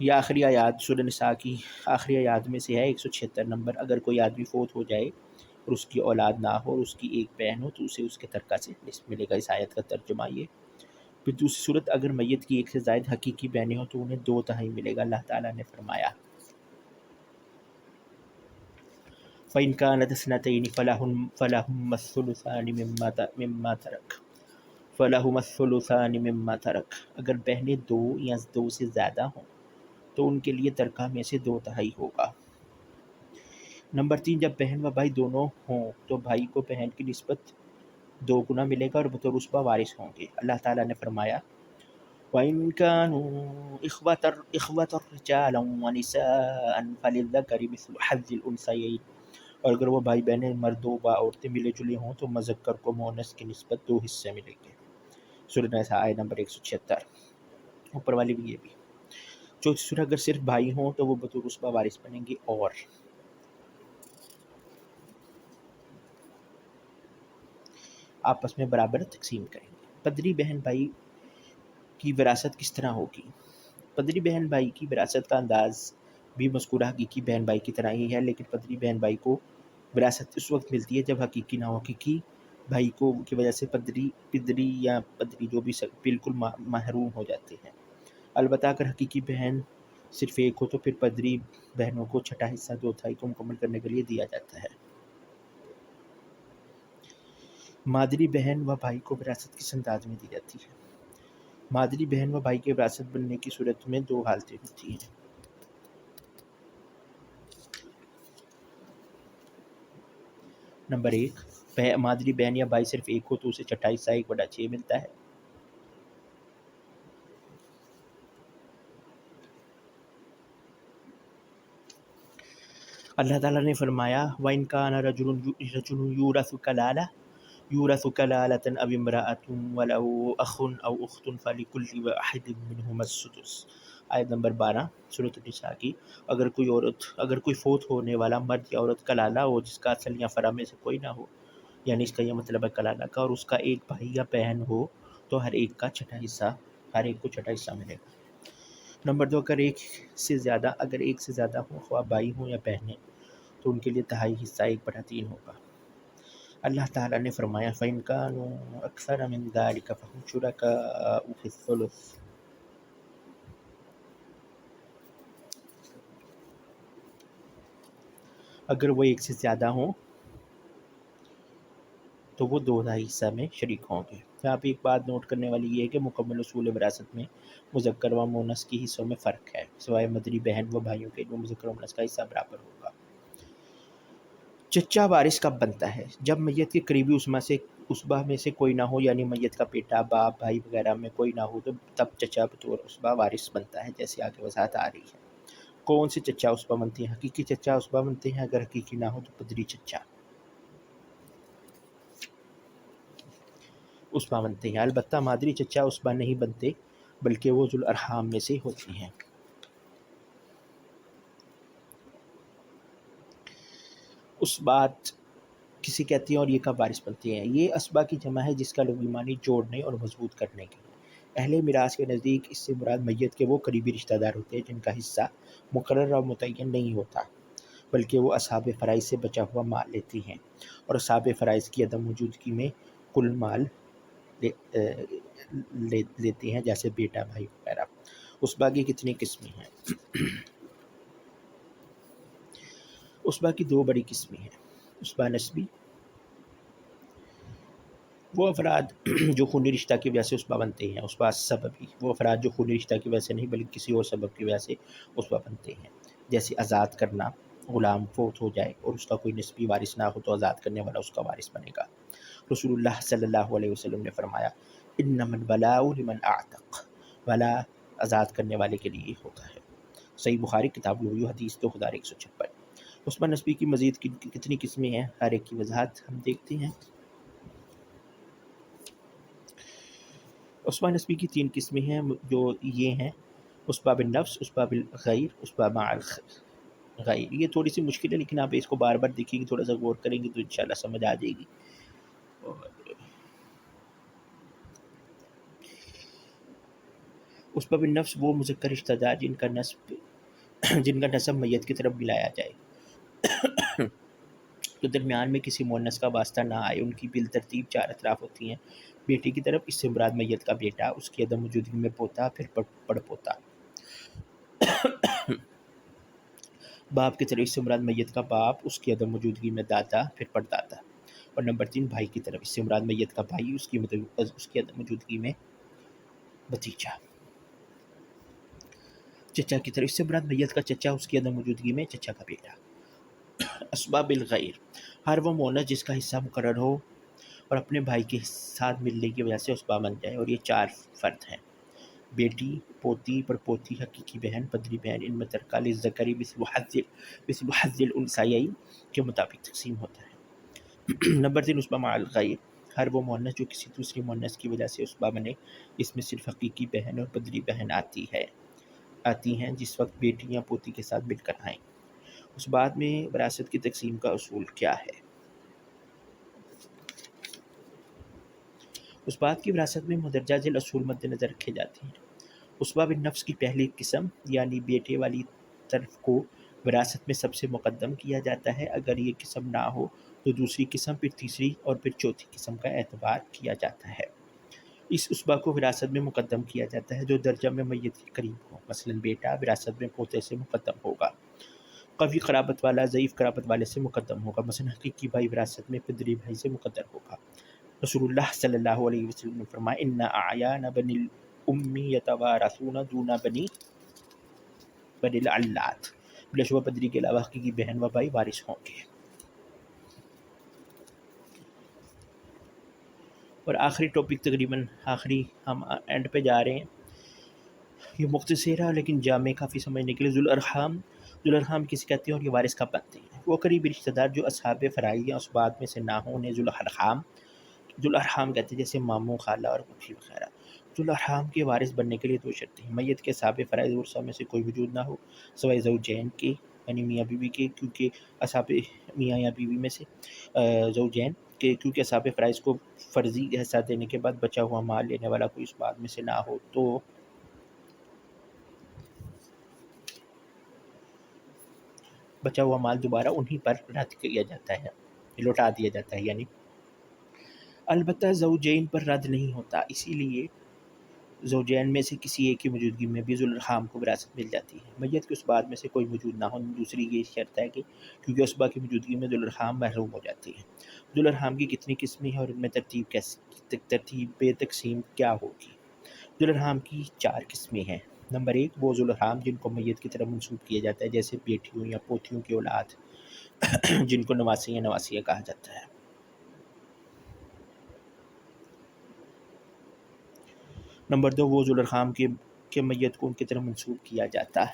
Speaker 1: یہ آخری آیات سورہ نساء کی آخری آیات میں سے ہے 176 نمبر. اگر کوئی آدمی فوت ہو جائے اور اس کی اولاد نہ ہو اور اس کی ایک بہن ہو تو اسے اس کے ترکہ سے نصف ملے گا. اس آیت کا ترجمہ یہ. پھر دوسری صورت اگر میت کی ایک سے زائد حقیقی بہنیں ہوں تو انہیں 2/3 ملے گا. اللہ تعالیٰ نے فرمایا فَإِنْ كَانَتْ اثْنَتَيْنِ فَلَهُمَّا الثُّلُثَانِ مِمَّا تَرَكَ فَلَهُمَا الثُّلُثَانِ مِمَّا تَرَكَ. اگر بہنیں 2 یا 2 سے زیادہ ہوں تو ان کے لیے ترکہ میں سے 2/3 ہوگا. نمبر 3 جب بہن و بھائی دونوں ہوں تو بھائی کو بہن کی نسبت 2 گنا ملے گا اور بطور عصبہ وارث ہوں گے. اللہ تعالیٰ نے فرمایا وَإِنْ كَانُوا إِخْوَةً رِجَالًا وَنِسَاءً فَلِلذَّكَرِ مِثْلُ حَظِّ الْأُنْثَيَيْنِ. اور اگر وہ بھائی بہنیں مرد و عورتیں ملے جلے ہوں تو مذکر کو مؤنث کی نسبت 2 حصے ملیں گے. سورہ نساء آیت نمبر 176. اوپر والی بھی یہ بھی. چوتھی سورہ اگر صرف بھائی ہوں تو وہ بطور عصبہ وارث بنیں گے اور آپس میں برابر تقسیم کریں گے. پدری بہن بھائی کی وراثت کس طرح ہوگی؟ پدری بہن بھائی کی وراثت کا انداز بھی مذکورہ حقیقی بہن بھائی کی طرح ہی ہے، لیکن پدری بہن بھائی کو وراثت اس وقت ملتی ہے جب حقیقی نہ ہو. حقیقی بھائی کو کی وجہ سے پدری یا پدری جو بھی بالکل محروم ہو جاتے ہیں. البتہ اگر حقیقی بہن صرف ایک ہو تو پھر پدری بہنوں کو چھٹا حصہ 2/3 کو مکمل کرنے کے لیے دیا جاتا ہے. مادری بہن و بھائی کو وراثت کس انداز میں دی جاتی ہے؟ مادری بہن و بھائی کے وراثت بننے کی صورت میں 2 حالتیں ہوتی ہیں. نمبر 1 مادری بہن یا بھائی صرف ایک ہو تو اسے چھٹا حصہ 1/6 ملتا ہے. اللہ تعالیٰ نے فرمایا وَإِنْ كَانَ رَجُلٌ يُورَثُ كَلَالَةً أَوِ امْرَأَةٌ وَلَهُ أَخٌ أَوْ أُخْتٌ فَلِكُلِّ وَاحِدٍ مِّنْهُمَا السُّدُسُ. آیت نمبر 12 سورۃ النساء کی. اگر کوئی فوت ہونے والا مرد یا عورت کلالہ ہو جس کا اصل یا فرع میں سے کوئی نہ ہو، یعنی اس کا یہ مطلب ہے کلالہ کا، اور اس کا ایک بھائی یا بہن ہو تو ہر ایک کو چھٹا حصہ ملے گا. نمبر 2 اگر ایک سے زیادہ ہوں خواہ بھائی ہوں یا بہنیں تو ان کے لیے تہائی حصہ 1/3 ہوگا. اللہ تعالیٰ نے فرمایا فَإِنْ كَانُوا أَكْثَرَ مِنْ ذَلِكَ فَهُمْ شُرَكَاءُ فِي الثُّلُثِ. اگر وہ ایک سے زیادہ ہوں تو وہ 2/3 حصہ میں شریک ہوں گے. یہاں پہ ایک بات نوٹ کرنے والی یہ ہے کہ مکمل اصول وراثت میں مذکر و مؤنث کے حصوں میں فرق ہے، سوائے مدری بہن و بھائیوں کے جو مذکر و مؤنث کا حصہ برابر ہوگا. چچا وارث کب بنتا ہے؟ جب میت کے قریبی عصبہ میں سے کوئی نہ ہو، یعنی میت کا بیٹا، باپ، بھائی وغیرہ میں کوئی نہ ہو تو تب چچا بطور عصبہ وارث بنتا ہے، جیسے آگے وضاحت آ رہی ہے. کون سے چچا عصبہ بنتے ہیں؟ حقیقی چچا عصبہ بنتے ہیں، اگر حقیقی نہ ہو تو پدری چچا عصبہ بنتے ہیں. البتہ مادری چچا عصبہ نہیں بنتے بلکہ وہ ذو الارحام میں سے ہوتے ہیں. عصبات کسی کہتے ہیں اور یہ کب وارث بنتے ہیں؟ یہ اسبہ کی جمع ہے جس کا لغوی معنی جوڑنے اور مضبوط کرنے کے. اہل میراث کے نزدیک اس سے مراد میت کے وہ قریبی رشتہ دار ہوتے ہیں جن کا حصہ مقرر اور متعین نہیں ہوتا بلکہ وہ اصحاب فرائض سے بچا ہوا مال لیتے ہیں، اور اصحاب فرائض کی عدم موجودگی میں کل مال لیتے ہیں، جیسے بیٹا، بھائی وغیرہ. عصبہ کی کتنی قسمیں ہیں؟ عصبہ کی 2 بڑی قسمیں ہیں. عصبہ نسبی، وہ افراد جو خونی رشتہ کی وجہ سے عصبہ بنتے ہیں. عصبہ سببی، وہ افراد جو خونی رشتہ کی وجہ سے نہیں بلکہ کسی اور سبب کی وجہ سے عصبہ بنتے ہیں، جیسے آزاد کرنا. غلام فوت ہو جائے اور اس کا کوئی نسبی وارث نہ ہو تو آزاد کرنے والا اس کا وارث بنے گا. رسول اللہ صلی اللہ علیہ وسلم نے فرمایا انما الولاء لمن اعتق، ولا آزاد کرنے والے کے لیے ہوتا ہے. صحیح بخاری کتاب الولیوء حدیث 2156. عصبہ نسبی کی مزید کتنی قسمیں ہیں؟ ہر ایک کی وضاحت ہم دیکھتے ہیں. عصبہ نسبی کی 3 قسمیں ہیں جو یہ ہیں: عصبہ بالنفس، عصبہ بالغیر، عصبہ مع الغیر. یہ تھوڑی سی مشکل ہے لیکن آپ اس کو بار بار دیکھیں گے، تھوڑا سا غور کریں گے تو انشاءاللہ سمجھ آ جائے گی. اسبہ بالنفس وہ مذکر رشتہ دار جن کا نسب میت کی طرف ملایا جائے تو درمیان میں کسی مؤنث کا واسطہ نہ آئے. ان کی بالترتیب 4 اطراف ہوتی ہیں. بیٹی کی طرف اس سے مراد میت کا بیٹا، اس کی عدم موجودگی میں پوتا، پھر پڑ پوتا. باپ کی طرف اس سے مراد میت کا باپ، اس کی عدم موجودگی میں دادا، پھر پڑدادا. اور نمبر 3 بھائی کی طرف اس سے مراد میت کا بھائی، اس کی عدم موجودگی میں بھتیجا. چچا کی طرف اس سے مراد میت کا چچا، اس کی عدم موجودگی میں چچا کا بیٹا. اسباب الغیر، ہر وہ مؤنث جس کا حصہ مقرر ہو اور اپنے بھائی کے ساتھ ملنے کی وجہ سے اسبا بن جائے. اور یہ 4 فرد ہیں: بیٹی، پوتی، پڑپوتی، حقیقی بہن، پدری بہن. ان میں ترکہ للذکر مثل حظ الانثیین کے مطابق تقسیم ہوتا ہے. نمبر 3 اسبا مع الغیر، ہر وہ مؤنث جو کسی دوسری مؤنث کی وجہ سے اسبا بنے. اس میں صرف حقیقی بہن اور پدری بہن آتی ہیں جس وقت بیٹی یا پوتی کے ساتھ مل کر آئیں. اس بات میں وراثت کی تقسیم کا اصول کیا ہے؟ اس بات کی وراثت میں مندرجہ ذیل اصول مد نظر رکھے جاتے ہیں. اسبہ بالنفس کی پہلی قسم یعنی بیٹے والی طرف کو وراثت میں سب سے مقدم کیا جاتا ہے. اگر یہ قسم نہ ہو تو دوسری قسم، پھر تیسری اور پھر چوتھی قسم کا اعتبار کیا جاتا ہے. اس اسبہ کو وراثت میں مقدم کیا جاتا ہے جو درجہ میں میت کے قریب ہو. مثلا بیٹا وراثت میں پوتے سے مقدم ہوگا، قوی قرابت والا ضعیف قرابت والے سے مقدم ہوگا. مثلا حقیقی بھائی وراثت میں پدری بھائی سے مقدم ہوگا. رسول اللہ صلی اللہ علیہ وسلم نے فرمایا ان اعیان بنی الام یتوارثون دون بنی العلات، بلا شبہ پدری کے علاوہ حقیقی بہن و بھائی وارث ہوں گے. اور آخری ٹاپک، تقریباً آخری ہم اینڈ پہ جا رہے ہیں. یہ مختصر ہے لیکن جامع کافی سمجھنے کے لیے. ذوالارحام کسی کہتے ہیں اور یہ وارث کب بنتے ہیں؟ وہ قریبی رشتہ دار جو اصحاب فرائض یا اسبات میں سے نہ ہوں انہیں ذوالارحام کہتے ہیں، جیسے ماموں، خالہ اور پھوپھی وغیرہ. ذوالارحام کے وارث بننے کے لیے 2 شرطیں ہیں: میت کے اصحاب فرائض ورثہ میں سے کوئی موجود نہ ہو سوائے زوجین کے، یعنی میاں بیوی کے، کیونکہ اصحاب میاں یا بیوی میں سے زوجین کے، کیونکہ اصحاب فرائض کو فرضی حصہ دینے کے بعد بچا ہوا مال لینے والا کوئی اس بات میں سے نہ ہو تو بچا ہوا مال دوبارہ انہی پر رد کیا جاتا ہے، لوٹا دیا جاتا ہے. یعنی البتہ زوجین پر رد نہیں ہوتا، اسی لیے زوجین میں سے کسی ایک کی موجودگی میں بھی ذوالارحام کو وراثت مل جاتی ہے. میت کے اسبات میں سے کوئی موجود نہ ہو. دوسری یہ شرط ہے کہ کیونکہ اسبا کی موجودگی میں ذوالارحام محروم ہو جاتی ہے. ذوالارحام کی کتنی قسمیں ہیں اور ان میں ترتیب تقسیم کیا ہوگی؟ ذوالارحام کی 4 قسمیں ہیں. نمبر 1 وہ ذوالارحام جن کو میت کی طرف منسوب کیا جاتا ہے، جیسے بیٹیوں یا پوتیوں کی اولاد جن کو نواسی یا نواسیہ کہا جاتا ہے. نمبر 2 وہ ذوالارحام کے میت کو ان کی طرف منسوب کیا جاتا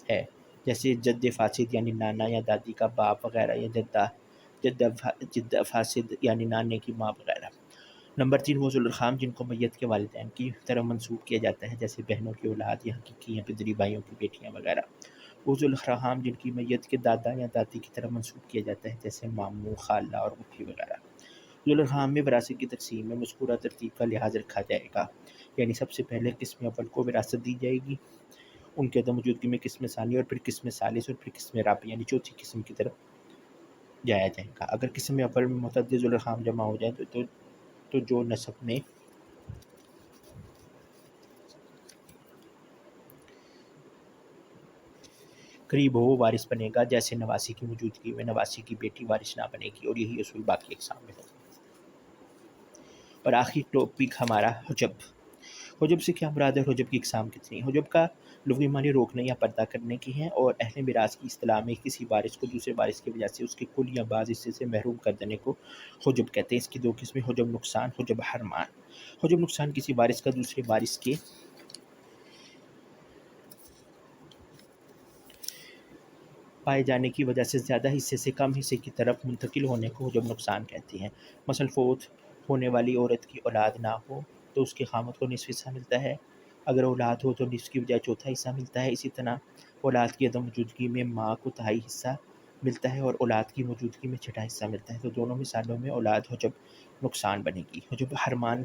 Speaker 1: ہے، جیسے جد فاسد یعنی نانا یا دادی کا باپ وغیرہ، یا جد فاسد یعنی نانے کی ماں وغیرہ. نمبر 3 وہ ذوالارحام جن کو میت کے والدین کی طرف منسوب کیا جاتا ہے، جیسے بہنوں کی اولاد یا حقیقی یا پدری بھائیوں کی بیٹیاں وغیرہ. وہ ذوالارحام جن کی میت کے دادا یا دادی کی طرف منسوب کیا جاتا ہے، جیسے ماموں، خالہ اور پھوپھی وغیرہ. ذوالارحام میں وراثت کی تقسیم میں مذکورہ ترتیب کا لحاظ رکھا جائے گا، یعنی سب سے پہلے قسم اول کو وراثت دی جائے گی، ان کے عدم موجودگی میں قسم ثانی، اور پھر قسم ثالث، اور پھر قسم رابع یعنی چوتھی قسم کی طرف جایا جائے گا. اگر قسم اول میں متعدد ذوالارحام جمع ہو جائیں تو جو نسب میں قریب ہو وہ وارث بنے گا، جیسے نواسی کی موجودگی میں نواسی کی بیٹی وارث نہ بنے گی. اور یہی اصول باقی اقسام میں ہوگا. اور آخری ٹاپک ہمارا حجب. حجب سے کیا مراد ہے؟ حجب کی اقسام کتنی؟ حجب کا لغوی معنی روکنے یا پردہ کرنے کی ہیں، اور اہل میراث کی اصطلاح میں کسی وارث کو دوسرے وارث کی وجہ سے اس کے کل یا بعض حصے سے محروم کر دینے کو حجب کہتے ہیں. اس کی 2 قسمیں: حجب نقصان، حجب حرمان. حجب نقصان کسی وارث کا دوسرے وارث کے پائے جانے کی وجہ سے زیادہ حصے سے کم حصے کی طرف منتقل ہونے کو حجب نقصان کہتے ہیں. مثلا فوت ہونے والی عورت کی اولاد نہ ہو تو اس کے خامد کو نصف حصہ ملتا ہے، اگر اولاد ہو تو نصف کی بجائے چوتھا حصہ ملتا ہے. اسی طرح اولاد کی عدم موجودگی میں ماں کو تہائی حصہ ملتا ہے اور اولاد کی موجودگی میں چھٹا حصہ ملتا ہے. تو دونوں مثالوں میں اولاد حجب نقصان بنے گی. حجب حرمان